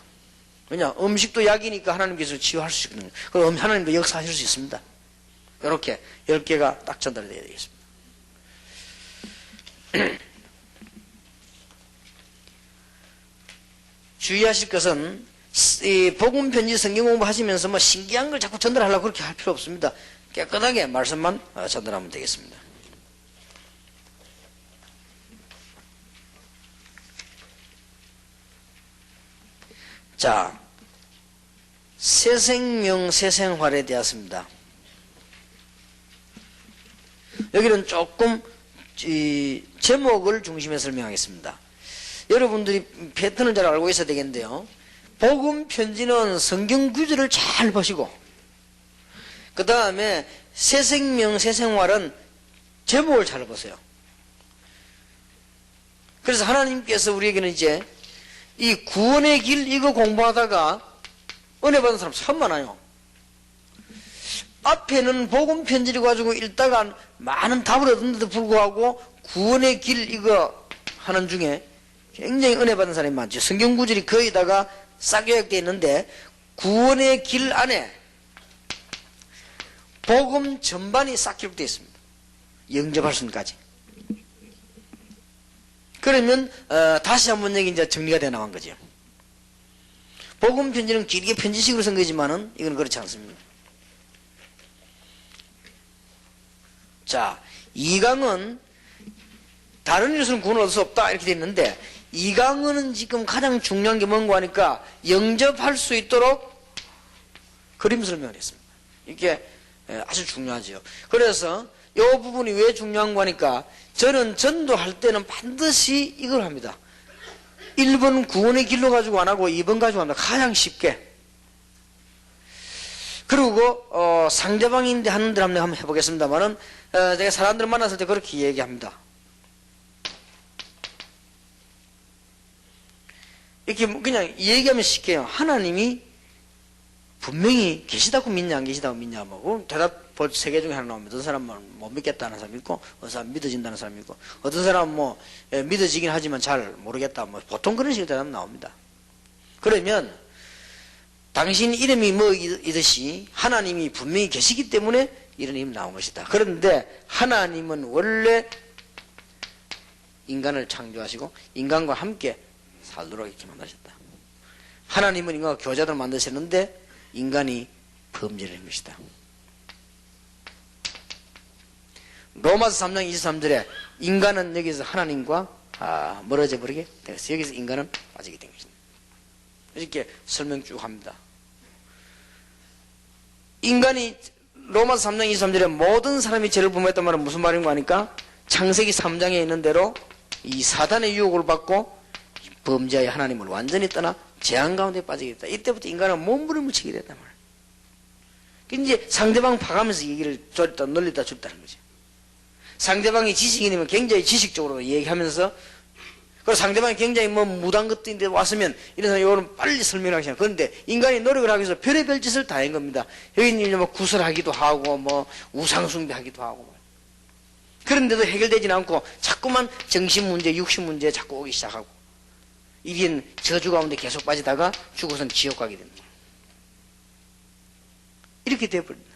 왜냐? 음식도 약이니까 하나님께서 치유할 수 있거든요. 그럼 하나님도 역사하실 수 있습니다. 이렇게 10개가 딱 전달이 되어야 되겠습니다. 주의하실 것은 이 복음 편지 성경 공부하시면서 뭐 신기한 걸 자꾸 전달하려고 그렇게 할 필요 없습니다. 깨끗하게 말씀만 전달하면 되겠습니다. 자, 새 생명, 새 생활에 대하였습니다. 여기는 조금 제목을 중심에 설명하겠습니다. 여러분들이 패턴을 잘 알고 있어야 되겠는데요. 복음 편지는 성경 구절을 잘 보시고 그 다음에 새 생명, 새 생활은 제목을 잘 보세요. 그래서 하나님께서 우리에게는 이제 이 구원의 길 이거 공부하다가 은혜 받은 사람 참 많아요. 앞에는 복음 편지를 가지고 읽다가 많은 답을 얻었는데도 불구하고 구원의 길 이거 하는 중에 굉장히 은혜 받은 사람이 많죠. 성경 구절이 거의 다가 싹 요약되어 있는데 구원의 길 안에 복음 전반이 싹 기록되어 있습니다. 영접할 수까지. 그러면 다시 한번 여기 이제 정리가 되어 나간 거죠. 복음 편지는 길게 편지식으로 쓴 거지만은 이건 그렇지 않습니다. 자, 2강은 다른 일에서는 구원을 얻을 수 없다 이렇게 되어 있는데 2강은 지금 가장 중요한 게 뭔가 하니까 영접할 수 있도록 그림 설명을 했습니다. 이게 아주 중요하죠. 그래서 이 부분이 왜 중요한 거니까 저는 전도할 때는 반드시 이걸 합니다. 1번 구원의 길로 가지고 안 하고 2번 가지고 합니다. 가장 쉽게. 그리고 상대방인데 하는 대로 한번 해보겠습니다만은 제가 사람들 만났을 때 그렇게 얘기합니다. 이렇게 그냥 얘기하면 쉽게요. 하나님이 분명히 계시다고 믿냐 안 계시다고 믿냐 뭐 대답 세 개 중에 하나 나옵니다. 어떤 사람은 못 믿겠다는 사람이 있고 어떤 사람은 믿어진다는 사람이 있고 어떤 사람은 뭐 믿어지긴 하지만 잘 모르겠다 뭐 보통 그런 식의 대답 나옵니다. 그러면 당신 이름이 뭐이듯이 하나님이 분명히 계시기 때문에 이런 이름이 나온 것이다. 그런데 하나님은 원래 인간을 창조하시고 인간과 함께 살도록 이렇게 만드셨다. 하나님은 인간과 교제를 만드셨는데 인간이 범죄를 한 것이다. 로마서 3장 23절에 인간은 여기서 하나님과 멀어져 버리게 되었어요. 여기서 인간은 빠지게 된 것입니다. 이렇게 설명 쭉 합니다. 인간이 로마서 3장 23절에 모든 사람이 죄를 범했단 말은 무슨 말인가 하니까 창세기 3장에 있는 대로 이 사단의 유혹을 받고 범죄하여 하나님을 완전히 떠나 재앙 가운데 빠지게 됐다. 이때부터 인간은 몸부림을 치게 됐단 말이에요. 이제 상대방 봐가면서 얘기를 줬다 널리다 줬다는 거죠. 상대방이 지식인이면 굉장히 지식적으로 얘기하면서 그리고 상대방이 굉장히 뭐 무단 것들인데 왔으면 이런 사람이 이거는 빨리 설명하기 시작해요. 그런데 인간이 노력을 하기 위해서 별의별 짓을 다 한 겁니다. 여기는 뭐 구설하기도 하고 뭐 우상숭배하기도 하고 그런데도 해결되지는 않고 자꾸만 정신문제 육신문제에 자꾸 오기 시작하고 이게 저주 가운데 계속 빠지다가 죽어서는 지옥 가게 됩니다. 이렇게 되어버립니다.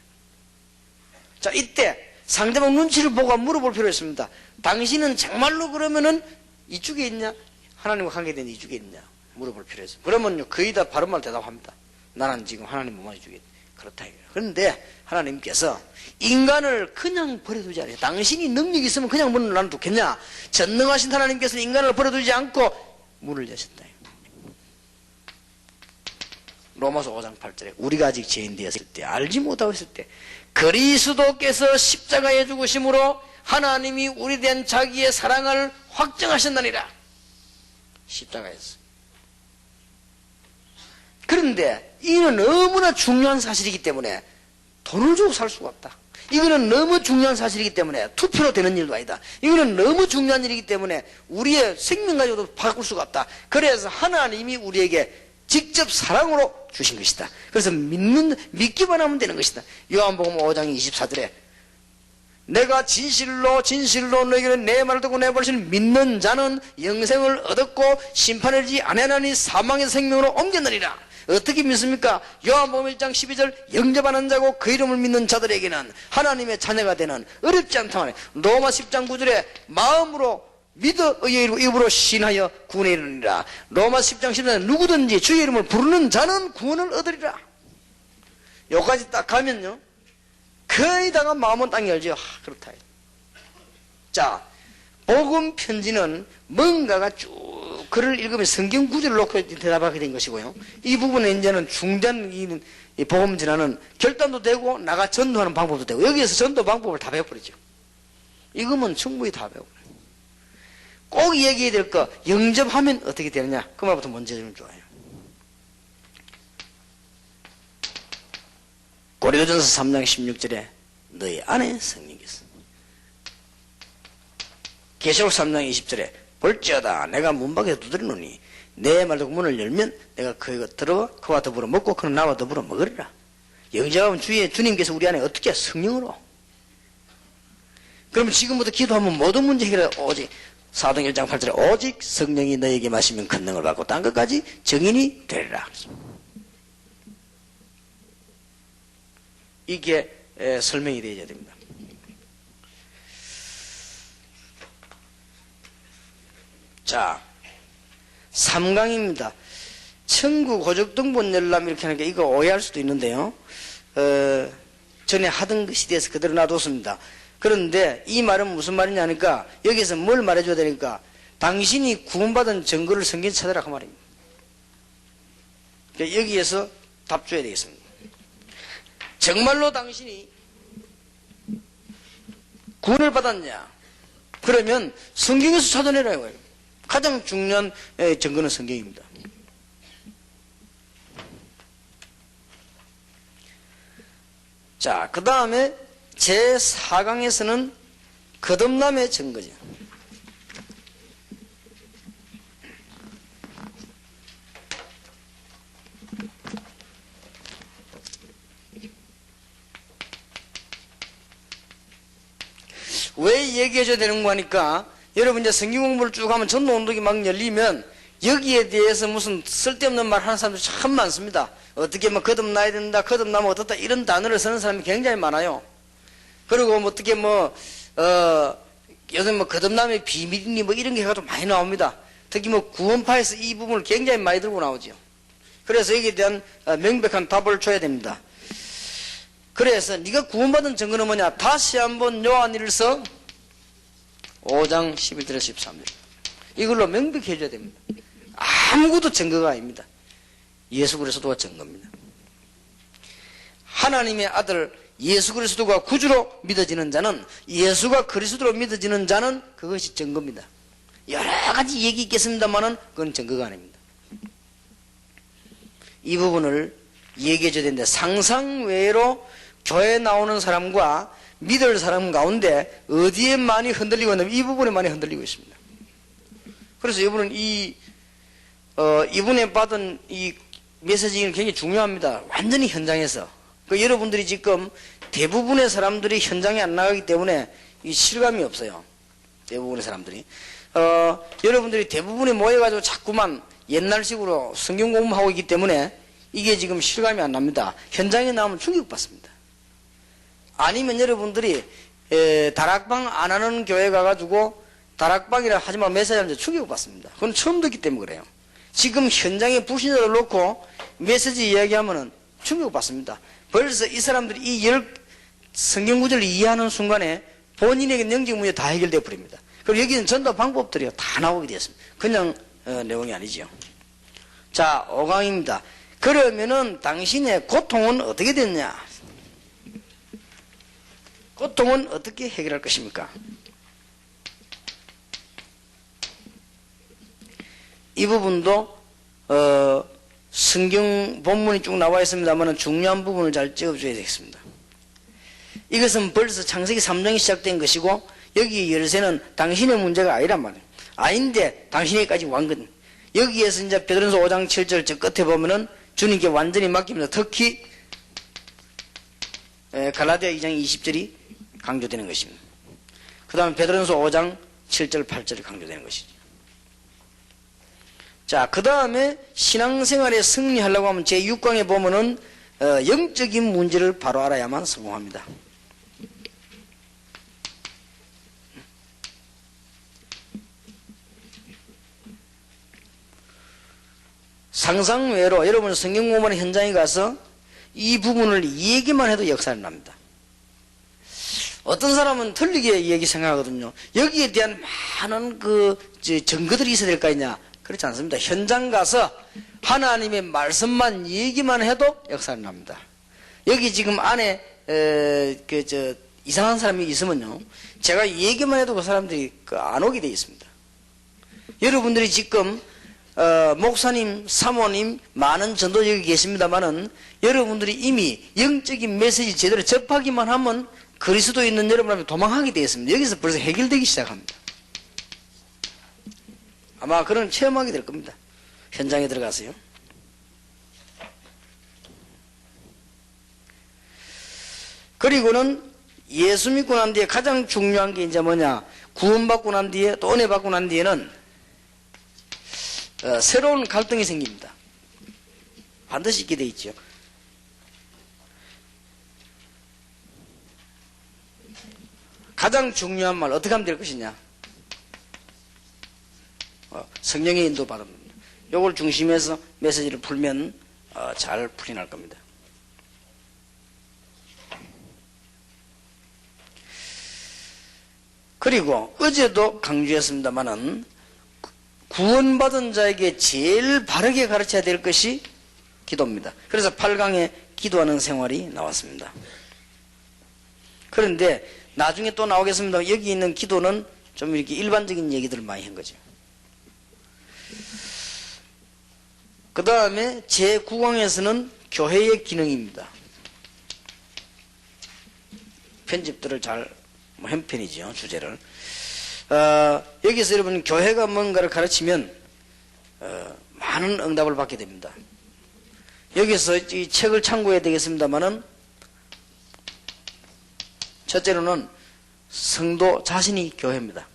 자, 이때 상대방 눈치를 보고 물어볼 필요가 있습니다. 당신은 정말로 그러면은 이쪽에 있냐? 하나님과 관계된 이쪽에 있냐? 물어볼 필요가 있어요. 그러면요, 거의 다 바른말 대답합니다. 나는 지금 하나님 몸만 이쪽에 그렇다. 그런데 하나님께서 인간을 그냥 버려두지 않아요. 당신이 능력이 있으면 그냥 문을 나는 두겠냐? 전능하신 하나님께서는 인간을 버려두지 않고 문을 여셨다. 로마서 5장 8절에 우리가 아직 죄인 되었을 때 알지 못하고 있을 때 그리스도께서 십자가에 죽으심으로 하나님이 우리 된 자기의 사랑을 확정하셨느니라. 십자가에서. 그런데 이는 너무나 중요한 사실이기 때문에 돈을 주고 살 수가 없다. 이거는 너무 중요한 사실이기 때문에 투표로 되는 일도 아니다. 이거는 너무 중요한 일이기 때문에 우리의 생명 가지고도 바꿀 수가 없다. 그래서 하나님이 우리에게 직접 사랑으로 주신 것이다. 그래서 믿기만 하면 되는 것이다. 요한복음 5장 24절에 내가 진실로 너에게 내 말을 듣고 내 버릇을 믿는 자는 영생을 얻었고 심판을 지지 아니하나니 사망의 생명으로 옮겼느니라. 어떻게 믿습니까? 요한복음 1장 12절 영접하는 자고 그 이름을 믿는 자들에게는 하나님의 자녀가 되는 어렵지 않다 말이에요. 로마 10장 9절에 마음으로 믿어 의의 입으로 신하여 구원에 이르느니라. 로마 10장 10절에 누구든지 주의 이름을 부르는 자는 구원을 얻으리라. 여기까지 딱 가면요 거의 다가 마음은 딱 열죠. 그렇다. 자, 복음 편지는 뭔가가 쭉 글을 읽으면 성경 구절을 놓고 대답하게 된 것이고요. 이 부분에 이제는 중단 이 복음 전하는 결단도 되고 나가 전도하는 방법도 되고 여기에서 전도 방법을 다 배워버리죠. 이거면 충분히 다 배워버려요. 꼭 얘기해야 될 거 영접하면 어떻게 되느냐 그 말부터 먼저 해주면 좋아요. 고린도전서 3장 16절에 너희 안에 성령이 있어. 계시록 3장 20절에 볼지어다 내가 문밖에 두드리노니 내 말 듣고 문을 열면 내가 그가 들어와 그와 더불어 먹고 그는 나와 더불어 먹으리라. 영접하면 주님께서 우리 안에 어떻게 성령으로. 그러면 지금부터 기도하면 모든 문제 해결해. 오직 사도행 1장 8절에 오직 성령이 너에게 마시면 큰 능을 받고 딴 것까지 증인이 되리라. 이게 설명이 되어야 됩니다. 자, 3강입니다. 청구 고적등본 열람 이렇게 하니까 이거 오해할 수도 있는데요. 전에 하던 것에 대해서 그대로 놔뒀습니다. 그런데 이 말은 무슨 말이냐 하니까 여기서 뭘 말해줘야 되니까 당신이 구원받은 증거를 성경에 찾아라 그 말입니다. 그러니까 여기에서 답 줘야 되겠습니다. 정말로 당신이 구원을 받았냐? 그러면 성경에서 찾아내라 이거예요. 가장 중요한 증거는 성경입니다. 자, 그 다음에 제4강에서는 거듭남의 증거죠. 왜 얘기해줘야 되는 거 하니까 여러분 이제 성경 공부를 쭉 하면 전도 운동이 막 열리면 여기에 대해서 무슨 쓸데없는 말 하는 사람들이 참 많습니다. 어떻게 뭐 거듭나야 된다, 거듭나면 어떻다 이런 단어를 쓰는 사람이 굉장히 많아요. 그리고 뭐 어떻게 요즘 뭐 거듭남의 비밀이니 뭐 이런 게 해가지고 많이 나옵니다. 특히 뭐 구원파에서 이 부분을 굉장히 많이 들고 나오죠. 그래서 여기에 대한 명백한 답을 줘야 됩니다. 그래서 네가 구원받은 증거는 뭐냐? 다시 한번 요한일서 5장 11절에서 13절 이걸로 명백히 해줘야 됩니다. 아무것도 증거가 아닙니다. 예수 그리스도가 증거입니다. 하나님의 아들 예수 그리스도가 구주로 믿어지는 자는 예수가 그리스도로 믿어지는 자는 그것이 증거입니다. 여러 가지 얘기 있겠습니다만은 그건 증거가 아닙니다. 이 부분을 얘기해줘야 되는데 상상 외로 교회에 나오는 사람과 믿을 사람 가운데 어디에 많이 흔들리고 있냐면 이 부분에 많이 흔들리고 있습니다. 그래서 이분은 이분에 받은 이 메시지는 굉장히 중요합니다. 완전히 현장에서. 여러분들이 지금 대부분의 사람들이 현장에 안 나가기 때문에 이 실감이 없어요. 대부분의 사람들이. 여러분들이 대부분이 모여가지고 자꾸만 옛날식으로 성경 공부하고 있기 때문에 이게 지금 실감이 안 납니다. 현장에 나오면 충격받습니다. 아니면 여러분들이 다락방 안 하는 교회 가가지고 다락방이라 하지만 메시지하면서 충격받습니다. 그건 처음 듣기 때문에 그래요. 지금 현장에 불신자를 놓고 메시지 이야기하면은 충격받습니다. 벌써 이 사람들이 이 성경 구절을 이해하는 순간에 본인에게 영적 문제 다 해결되어 버립니다. 그리고 여기는 전도 방법들이 다 나오게 되었습니다. 그냥 내용이 아니지요. 자, 5강입니다. 그러면은 당신의 고통은 어떻게 됐냐? 고통은 어떻게 해결할 것입니까? 이 부분도 성경 본문이 쭉 나와 있습니다만 중요한 부분을 잘 찍어줘야 되겠습니다. 이것은 벌써 창세기 3장이 시작된 것이고 여기 열쇠는 당신의 문제가 아니란 말이에요. 아닌데 당신에게까지 완건. 여기에서 이제 베드로전서 5장 7절 저 끝에 보면은 주님께 완전히 맡깁니다. 특히 갈라디아 2장 20절이 강조되는 것입니다. 그 다음에 베드로전서 5장 7절 8절이 강조되는 것이죠. 자, 그 다음에 신앙생활에 승리하려고 하면 제6강에 보면은 영적인 문제를 바로 알아야만 성공합니다. 상상외로 여러분 성경 공부하는 현장에 가서 이 부분을 얘기만 해도 역사를 납니다. 어떤 사람은 틀리게 얘기 생각하거든요. 여기에 대한 많은 증거들이 있어야 될 거 아니냐. 그렇지 않습니다. 현장 가서 하나님의 말씀만 얘기만 해도 역사를 납니다. 여기 지금 안에 이상한 사람이 있으면요, 제가 얘기만 해도 그 사람들이 안 오게 되어 있습니다. 여러분들이 지금 목사님, 사모님, 많은 전도 여기 계십니다만은 여러분들이 이미 영적인 메시지 제대로 접하기만 하면 그리스도에 있는 여러분한테 도망하게 되어 있습니다. 여기서 벌써 해결되기 시작합니다. 아마 그런 체험하게 될 겁니다. 현장에 들어가서요. 그리고는 예수 믿고 난 뒤에 가장 중요한 게 이제 뭐냐, 구원받고 난 뒤에 또 은혜 받고 난 뒤에는 새로운 갈등이 생깁니다. 반드시 있게 돼 있죠. 가장 중요한 말 어떻게 하면 될 것이냐, 성령의 인도 받습니다. 요걸 중심해서 메시지를 풀면 잘 풀려날 겁니다. 그리고 어제도 강조했습니다마는 구원받은 자에게 제일 바르게 가르쳐야 될 것이 기도입니다. 그래서 8강에 기도하는 생활이 나왔습니다. 그런데 나중에 또 나오겠습니다. 여기 있는 기도는 좀 이렇게 일반적인 얘기들을 많이 한 거죠. 그 다음에 제9강에서는 교회의 기능입니다. 편집들을 잘 한 편이죠, 주제를. 여기서 여러분 교회가 뭔가를 가르치면 많은 응답을 받게 됩니다. 여기서 이 책을 참고해야 되겠습니다만은, 첫째로는 성도 자신이 교회입니다.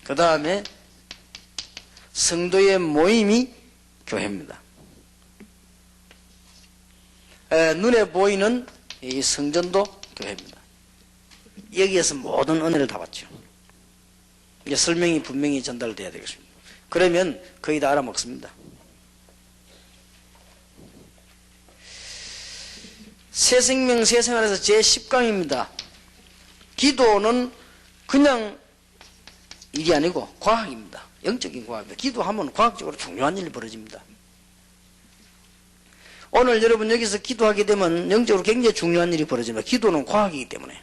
그 다음에 성도의 모임이 교회입니다. 눈에 보이는 이 성전도 교회입니다. 여기에서 모든 은혜를 다 받죠. 이제 설명이 분명히 전달돼야 되겠습니다. 그러면 거의 다 알아먹습니다. 새 생명 새 생활에서 제10강입니다. 기도는 그냥 일이 아니고 과학입니다. 영적인 과학입니다. 기도하면 과학적으로 중요한 일이 벌어집니다. 오늘 여러분 여기서 기도하게 되면 영적으로 굉장히 중요한 일이 벌어집니다. 기도는 과학이기 때문에.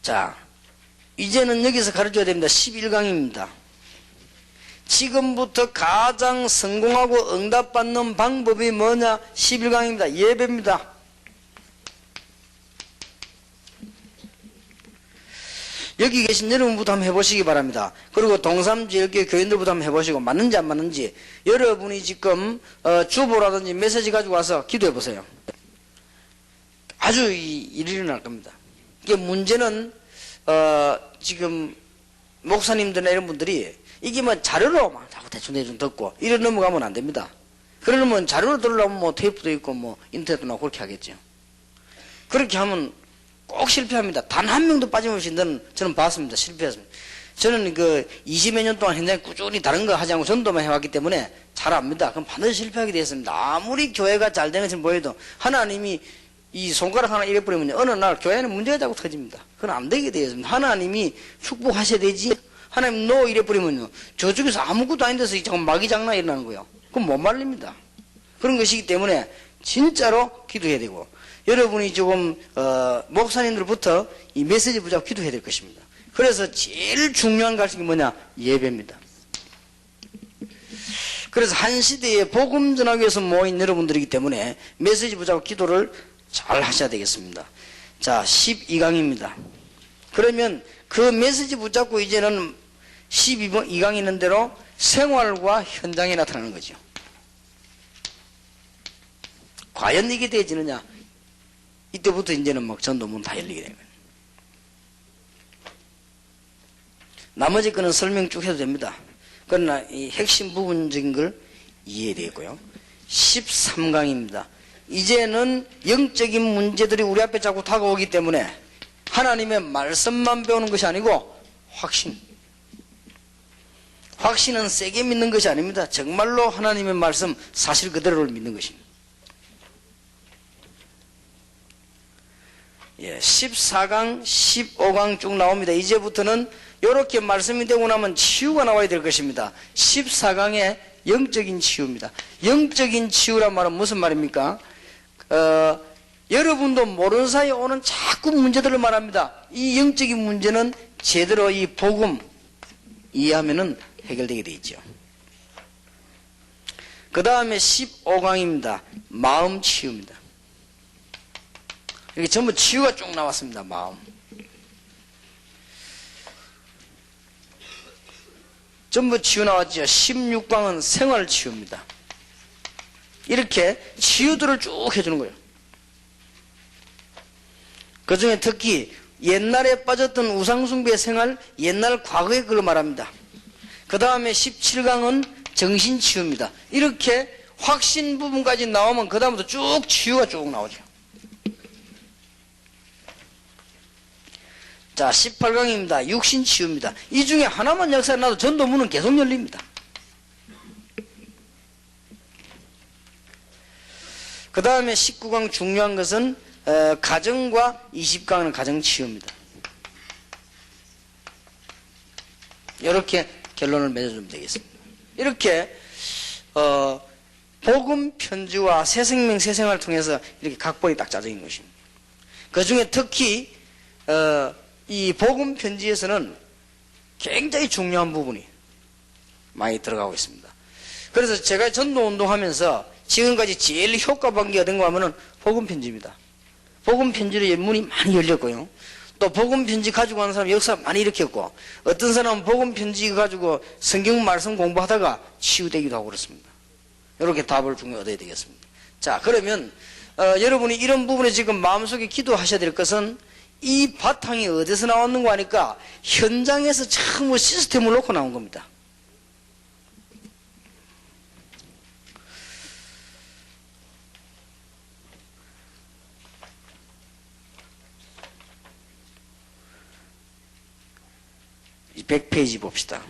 자, 이제는 여기서 가르쳐야 됩니다. 11강입니다. 지금부터 가장 성공하고 응답받는 방법이 뭐냐? 11강입니다. 예배입니다. 여기 계신 여러분부터 한번 해보시기 바랍니다. 그리고 동삼지역교회 교인들부터 한번 해보시고, 맞는지 안 맞는지 여러분이 지금 주보라든지 메시지 가지고 와서 기도해보세요. 아주 일이 일어날 겁니다. 이게 문제는 지금 목사님들이나 이런 분들이 이게 뭐 자료로 막 자꾸 대충 듣고 이래 넘어가면 안 됩니다. 그러면 자료로 들으려면 뭐 테이프도 있고 뭐 인터넷도 나오고 그렇게 하겠죠. 그렇게 하면 꼭 실패합니다. 단 한 명도 빠짐없이 저는 봤습니다. 실패했습니다. 저는 20여 년 동안 현장에 꾸준히 다른 거 하지 않고 전도만 해왔기 때문에 잘 압니다. 그럼 반드시 실패하게 되었습니다. 아무리 교회가 잘 되는 것처럼 보여도 하나님이 이 손가락 하나 이래버리면 어느 날 교회는 문제가 자꾸 터집니다. 그건 안 되게 되었습니다. 하나님이 축복하셔야 되지. 하나님 노 이래버리면요, 저쪽에서 아무것도 아닌 데서 자꾸 마귀장난 일어나는 거예요. 그럼 못 말립니다. 그런 것이기 때문에 진짜로 기도해야 되고, 여러분이 조금 목사님들부터 이 메시지 붙잡고 기도해야 될 것입니다. 그래서 제일 중요한 가르침이 뭐냐? 예배입니다. 그래서 한 시대에 복음 전하기 위해서 모인 여러분들이기 때문에 메시지 붙잡고 기도를 잘 하셔야 되겠습니다. 자, 12강입니다. 그러면 그 메시지 붙잡고 이제는 12강 있는 대로 생활과 현장에 나타나는 거죠. 과연 이게 되어지느냐? 이때부터 이제는 막 전도문 다 열리게 되는 거예요. 나머지 거는 설명 쭉 해도 됩니다. 그러나 이 핵심 부분적인 걸 이해해야 되겠고요. 13강입니다. 이제는 영적인 문제들이 우리 앞에 자꾸 다가오기 때문에 하나님의 말씀만 배우는 것이 아니고 확신은 세게 믿는 것이 아닙니다. 정말로 하나님의 말씀 사실 그대로를 믿는 것입니다. 14강, 15강 쭉 나옵니다. 이제부터는 이렇게 말씀이 되고 나면 치유가 나와야 될 것입니다. 14강의 영적인 치유입니다. 영적인 치유란 말은 무슨 말입니까? 여러분도 모르는 사이에 오는 자꾸 문제들을 말합니다. 이 영적인 문제는 제대로 이 복음 이해하면은 해결되게 되어 있죠. 그 다음에 15강입니다. 마음 치유입니다. 이렇게 전부 치유가 쭉 나왔습니다. 마음. 전부 치유 나왔죠. 16강은 생활 치유입니다. 이렇게 치유들을 쭉 해주는 거예요. 그 중에 특히 옛날에 빠졌던 우상숭배 생활, 옛날 과거의 그걸 말합니다. 그 다음에 17강은 정신치유입니다. 이렇게 확신 부분까지 나오면 그 다음부터 쭉 치유가 쭉 나오죠. 자, 18강입니다. 육신치유입니다. 이 중에 하나만 역사가 나도 전도문은 계속 열립니다. 그 다음에 19강 중요한 것은 가정과 20강은 가정치유입니다. 이렇게 결론을 맺어주면 되겠습니다. 이렇게 복음 편지와 새생명 새생활을 통해서 이렇게 각본이 딱 짜져 있는 것입니다. 그 중에 특히 이 복음 편지에서는 굉장히 중요한 부분이 많이 들어가고 있습니다. 그래서 제가 전도 운동하면서 지금까지 제일 효과 본 게 어딘가 하면은 복음 편지입니다. 복음 편지로 문이 많이 열렸고요. 또 복음 편지 가지고 하는 사람 역사 많이 일으켰고, 어떤 사람은 복음 편지 가지고 성경 말씀 공부하다가 치유되기도 하고 그렇습니다. 이렇게 답을 좀 얻어야 되겠습니다. 자, 그러면 여러분이 이런 부분에 지금 마음속에 기도하셔야 될 것은 이 바탕이 어디서 나왔는가 하니까 현장에서 처음으로 시스템을 놓고 나온 겁니다. 이 100페이지 봅시다.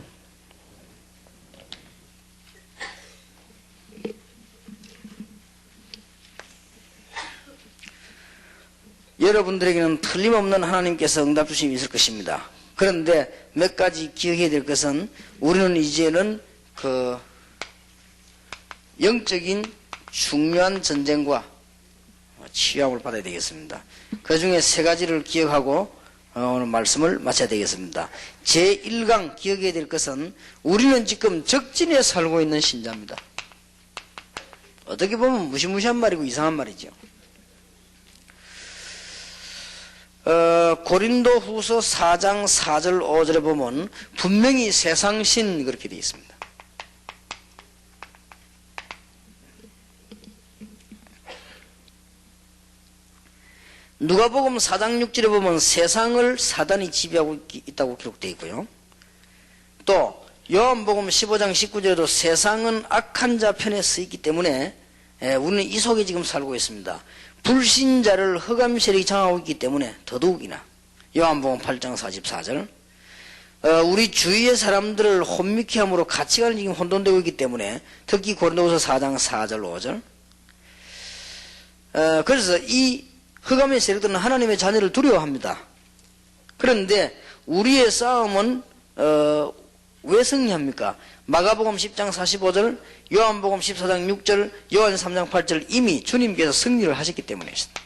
여러분들에게는 틀림없는 하나님께서 응답 주심이 있을 것입니다. 그런데 몇 가지 기억해야 될 것은 우리는 이제는 그 영적인 중요한 전쟁과 치유함을 받아야 되겠습니다. 그 중에 세 가지를 기억하고 오늘 말씀을 마쳐야 되겠습니다. 제1강 기억해야 될 것은 우리는 지금 적진에 살고 있는 신자입니다. 어떻게 보면 무시무시한 말이고 이상한 말이죠. 고린도 후서 4장 4절 5절에 보면 분명히 세상신 그렇게 되어 있습니다. 누가복음 4장 6절에 보면 세상을 사단이 지배하고 있다고 기록되어 있고요. 또 요한복음 15장 19절에도 세상은 악한 자 편에 서 있기 때문에 우리는 이 속에 지금 살고 있습니다. 불신자를 흑암 세력이 장하고 있기 때문에 더더욱이나 요한복음 8장 44절 우리 주위의 사람들을 혼미케 함으로 가치관이 지금 혼돈되고 있기 때문에 특히 고린도후서 4장 4절 5절 그래서 이 흑암의 세력들은 하나님의 자녀를 두려워합니다. 그런데 우리의 싸움은 왜 승리합니까? 마가복음 10장 45절, 요한복음 14장 6절, 요한 3장 8절 이미 주님께서 승리를 하셨기 때문이었습니다.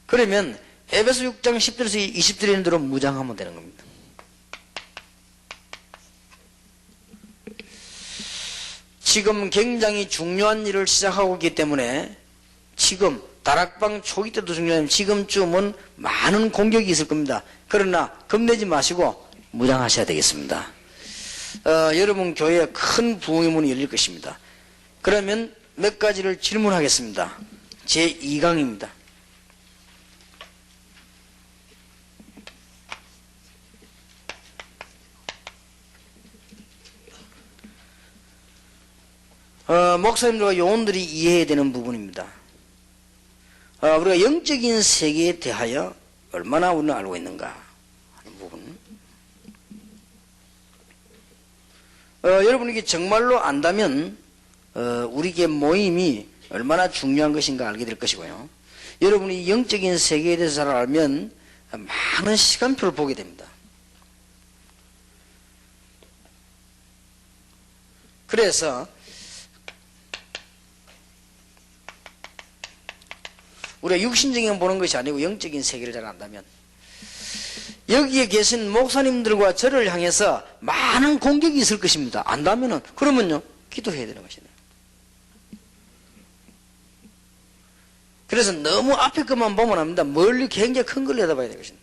그러면 에베소 6장 10절에서 20절에 있는 대로 무장하면 되는 겁니다. 지금 굉장히 중요한 일을 시작하고 있기 때문에 지금 다락방 초기 때도 중요하지만 지금쯤은 많은 공격이 있을 겁니다. 그러나 겁내지 마시고 무장하셔야 되겠습니다. 여러분 교회에 큰 부흥의 문이 열릴 것입니다. 그러면 몇 가지를 질문하겠습니다. 제2강입니다. 목사님들과 요원들이 이해해야 되는 부분입니다. 우리가 영적인 세계에 대하여 얼마나 우리는 알고 있는가 하는 부분. 여러분 이게 정말로 안다면 우리에게 모임이 얼마나 중요한 것인가 알게 될 것이고요. 여러분이 영적인 세계에 대해서 잘 알면 많은 시간표를 보게 됩니다. 그래서 우리가 육신적인 걸 보는 것이 아니고 영적인 세계를 잘 안다면 여기에 계신 목사님들과 저를 향해서 많은 공격이 있을 것입니다. 안다면은 그러면요 기도해야 되는 것이네요. 그래서 너무 앞에 것만 보면 합니다. 멀리 굉장히 큰 걸 내다봐야 되겠습니다.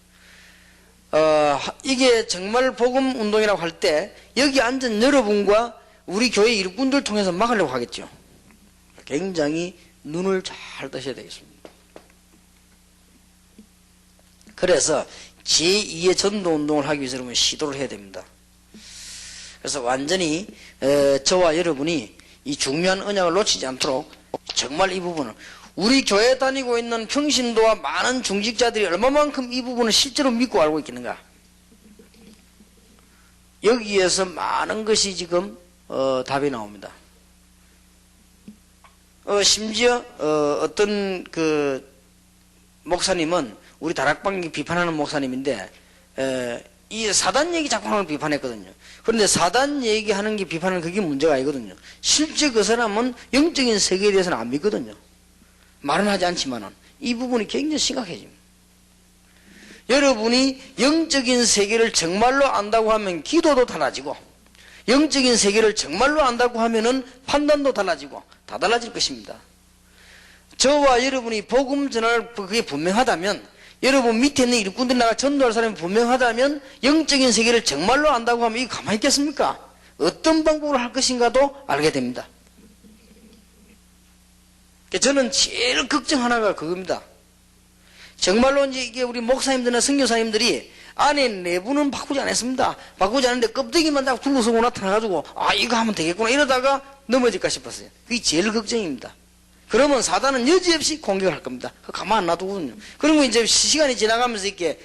이게 정말 복음 운동이라고 할 때 여기 앉은 여러분과 우리 교회 일꾼들 통해서 막으려고 하겠죠. 굉장히 눈을 잘 뜨셔야 되겠습니다. 그래서 제2의 전도 운동을 하기 위해서 여러분 시도를 해야 됩니다. 그래서 완전히 저와 여러분이 이 중요한 언약을 놓치지 않도록 정말 이 부분을 우리 교회 다니고 있는 평신도와 많은 중직자들이 얼마만큼 이 부분을 실제로 믿고 알고 있겠는가. 여기에서 많은 것이 지금 답이 나옵니다. 심지어 어떤 그 목사님은 우리 다락방 비판하는 목사님인데 이 사단 얘기 자꾸 하는 걸 비판했거든요. 그런데 사단 얘기하는 게 비판은 그게 문제가 아니거든요. 실제 그 사람은 영적인 세계에 대해서는 안 믿거든요. 말은 하지 않지만은 이 부분이 굉장히 심각해집니다. 여러분이 영적인 세계를 정말로 안다고 하면 기도도 달라지고 영적인 세계를 정말로 안다고 하면은 판단도 달라지고 다 달라질 것입니다. 저와 여러분이 복음 전할 그게 분명하다면 여러분 밑에 있는 일꾼들이 나가 전도할 사람이 분명하다면 영적인 세계를 정말로 안다고 하면 이거 가만히 있겠습니까? 어떤 방법으로 할 것인가도 알게 됩니다. 저는 제일 걱정 하나가 그겁니다. 정말로 이제 이게 우리 목사님들이나 선교사님들이 안에 내부는 바꾸지 않았습니다. 바꾸지 않았는데 껍데기만 딱 둘러서고 나타나가지고 이거 하면 되겠구나 이러다가 넘어질까 싶었어요. 그게 제일 걱정입니다. 그러면 사단은 여지없이 공격을 할 겁니다. 가만 안 놔두거든요. 그러면 이제 시간이 지나가면서 이렇게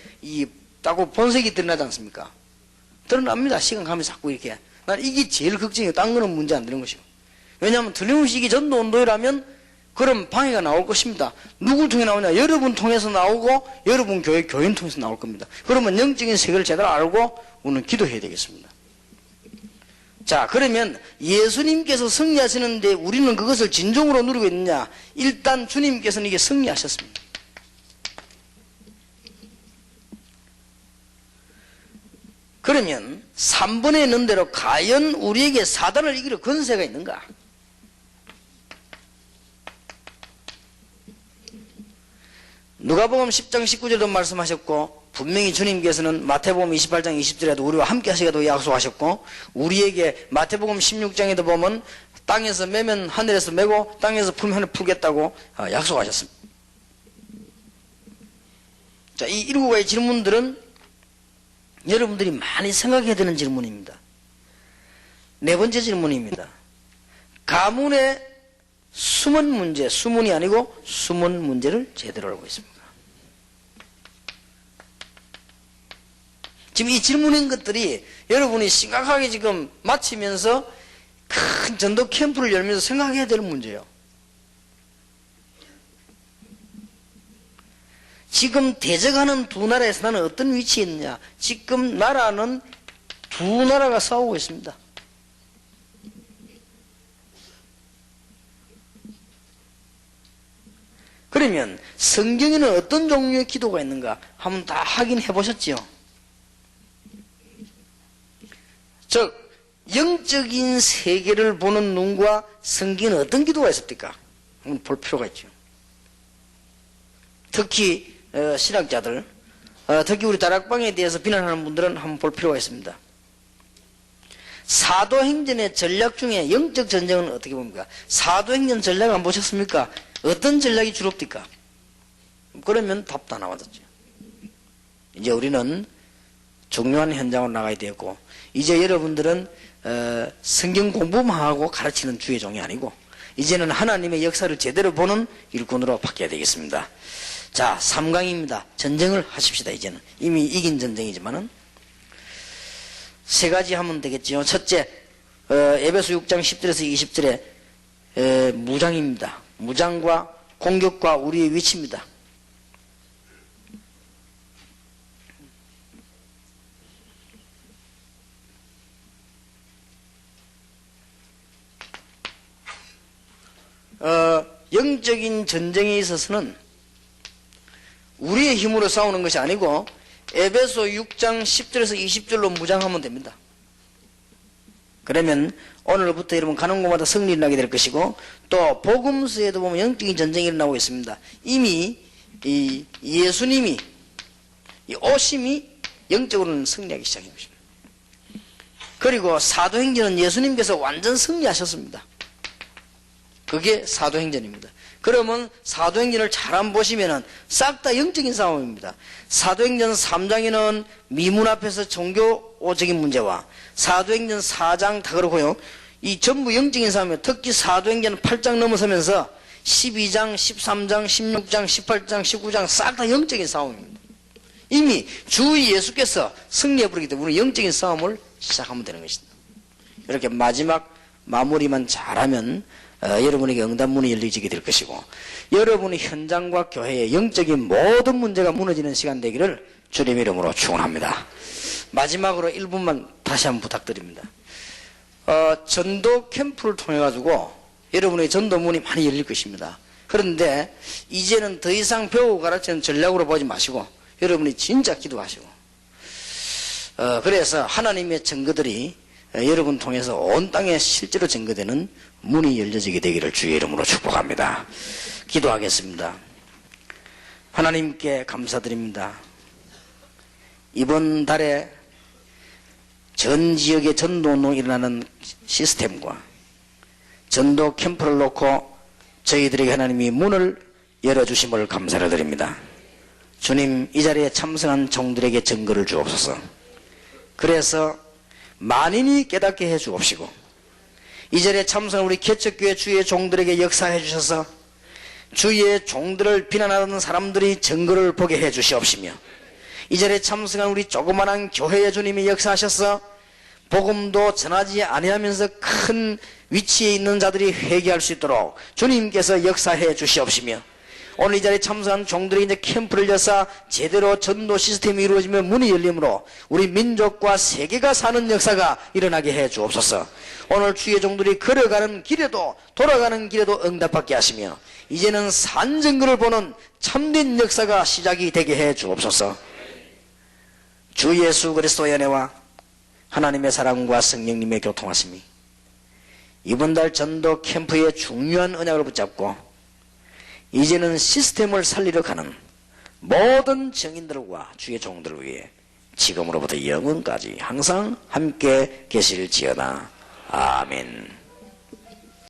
따고 본색이 드러나지 않습니까? 드러납니다. 시간 가면서 자꾸 이렇게. 난 이게 제일 걱정이에요. 딴 거는 문제 안 되는 것이고. 왜냐하면 틀림없이 이게 전도 운동이라면 그런 방해가 나올 것입니다. 누굴 통해 나오냐? 여러분 통해서 나오고 여러분 교인 통해서 나올 겁니다. 그러면 영적인 세계를 제대로 알고 우리는 기도해야 되겠습니다. 자, 그러면 예수님께서 승리하시는데 우리는 그것을 진정으로 누리고 있느냐? 일단 주님께서는 이게 승리하셨습니다. 그러면 3번에 있는 대로 과연 우리에게 사단을 이기려 권세가 있는가? 누가복음 10장 19절도 말씀하셨고 분명히 주님께서는 마태복음 28장 20절에도 우리와 함께 하시기도 약속하셨고 우리에게 마태복음 16장에도 보면 땅에서 매면 하늘에서 매고 땅에서 풀면 하늘 풀겠다고 약속하셨습니다. 자, 이 7가지 질문들은 여러분들이 많이 생각해야 되는 질문입니다. 네 번째 질문입니다. 가문의 숨은 문제, 수문이 아니고 숨은 문제를 제대로 알고 있습니까? 지금 이 질문인 것들이 여러분이 심각하게 지금 마치면서 큰 전도 캠프를 열면서 생각해야 될 문제예요. 지금 대적하는 두 나라에서 나는 어떤 위치에 있느냐? 지금 나라는 두 나라가 싸우고 있습니다. 그러면 성경에는 어떤 종류의 기도가 있는가? 한번 다 확인해 보셨죠? 즉 영적인 세계를 보는 눈과 성경은 어떤 기도가 있습니까? 한번 볼 필요가 있죠. 특히 신학자들, 특히 우리 다락방에 대해서 비난하는 분들은 한번 볼 필요가 있습니다. 사도행전의 전략 중에 영적 전쟁은 어떻게 봅니까? 사도행전 전략 안 보셨습니까? 어떤 전략이 주롭니까? 그러면 답 다 나와졌죠. 이제 우리는 중요한 현장으로 나가야 되고, 이제 여러분들은 성경 공부만 하고 가르치는 주의 종이 아니고, 이제는 하나님의 역사를 제대로 보는 일꾼으로 바뀌어야 되겠습니다. 자, 3강입니다. 전쟁을 하십시다. 이제는 이미 이긴 전쟁이지만은 세 가지 하면 되겠지요. 첫째, 에베소 6장 10절에서 20절에 무장입니다. 무장과 공격과 우리의 위치입니다. 영적인 전쟁에 있어서는 우리의 힘으로 싸우는 것이 아니고 에베소 6장 10절에서 20절로 무장하면 됩니다. 그러면 오늘부터 여러분 가는 곳마다 승리를 나게 될 것이고, 또 복음서에도 보면 영적인 전쟁이 일어나고 있습니다. 이미 이 예수님이 이 오심이 영적으로는 승리하기 시작한 것입니다. 그리고 사도행전은 예수님께서 완전 승리하셨습니다. 그게 사도행전입니다. 그러면 사도행전을 잘 안 보시면은 싹 다 영적인 싸움입니다. 사도행전 3장에는 미문 앞에서 종교적인 문제와 사도행전 4장 다 그렇고요. 이 전부 영적인 싸움이에요. 특히 사도행전 8장 넘어서면서 12장, 13장, 16장, 18장, 19장 싹 다 영적인 싸움입니다. 이미 주 예수께서 승리해버리기 때문에 우리 영적인 싸움을 시작하면 되는 것입니다. 이렇게 마지막 마무리만 잘하면 여러분에게 응답문이 열리게 될 것이고, 여러분의 현장과 교회의 영적인 모든 문제가 무너지는 시간 되기를 주님 이름으로 축원합니다. 마지막으로 1분만 다시 한번 부탁드립니다. 전도 캠프를 통해 가지고 여러분의 전도문이 많이 열릴 것입니다. 그런데 이제는 더 이상 배우고 가르치는 전략으로 보지 마시고 여러분이 진짜 기도하시고, 그래서 하나님의 증거들이 여러분 통해서 온 땅에 실제로 증거되는 문이 열려지게 되기를 주의 이름으로 축복합니다. 기도하겠습니다. 하나님께 감사드립니다. 이번 달에 전 지역의 전도운동이 일어나는 시스템과 전도 캠프를 놓고 저희들에게 하나님이 문을 열어주심을 감사를 드립니다. 주님, 이 자리에 참석한 종들에게 증거를 주옵소서. 그래서 만인이 깨닫게 해 주옵시고, 이 자리에 참석한 우리 개척교회 주의 종들에게 역사해 주셔서 주의 종들을 비난하는 사람들이 증거를 보게 해 주시옵시며, 이 자리에 참석한 우리 조그만한 교회의 주님이 역사하셔서 복음도 전하지 아니하면서 큰 위치에 있는 자들이 회개할 수 있도록 주님께서 역사해 주시옵시며, 오늘 이 자리에 참석한 종들이 이제 캠프를 열사 제대로 전도 시스템이 이루어지며 문이 열림으로 우리 민족과 세계가 사는 역사가 일어나게 해 주옵소서. 오늘 주의 종들이 걸어가는 길에도 돌아가는 길에도 응답받게 하시며 이제는 산증거를 보는 참된 역사가 시작이 되게 해 주옵소서. 주 예수 그리스도의 은혜와 하나님의 사랑과 성령님의 교통하심이 이번 달 전도 캠프의 중요한 언약을 붙잡고 이제는 시스템을 살리러 가는 모든 증인들과 주의 종들을 위해 지금으로부터 영원까지 항상 함께 계실지어다. 아멘.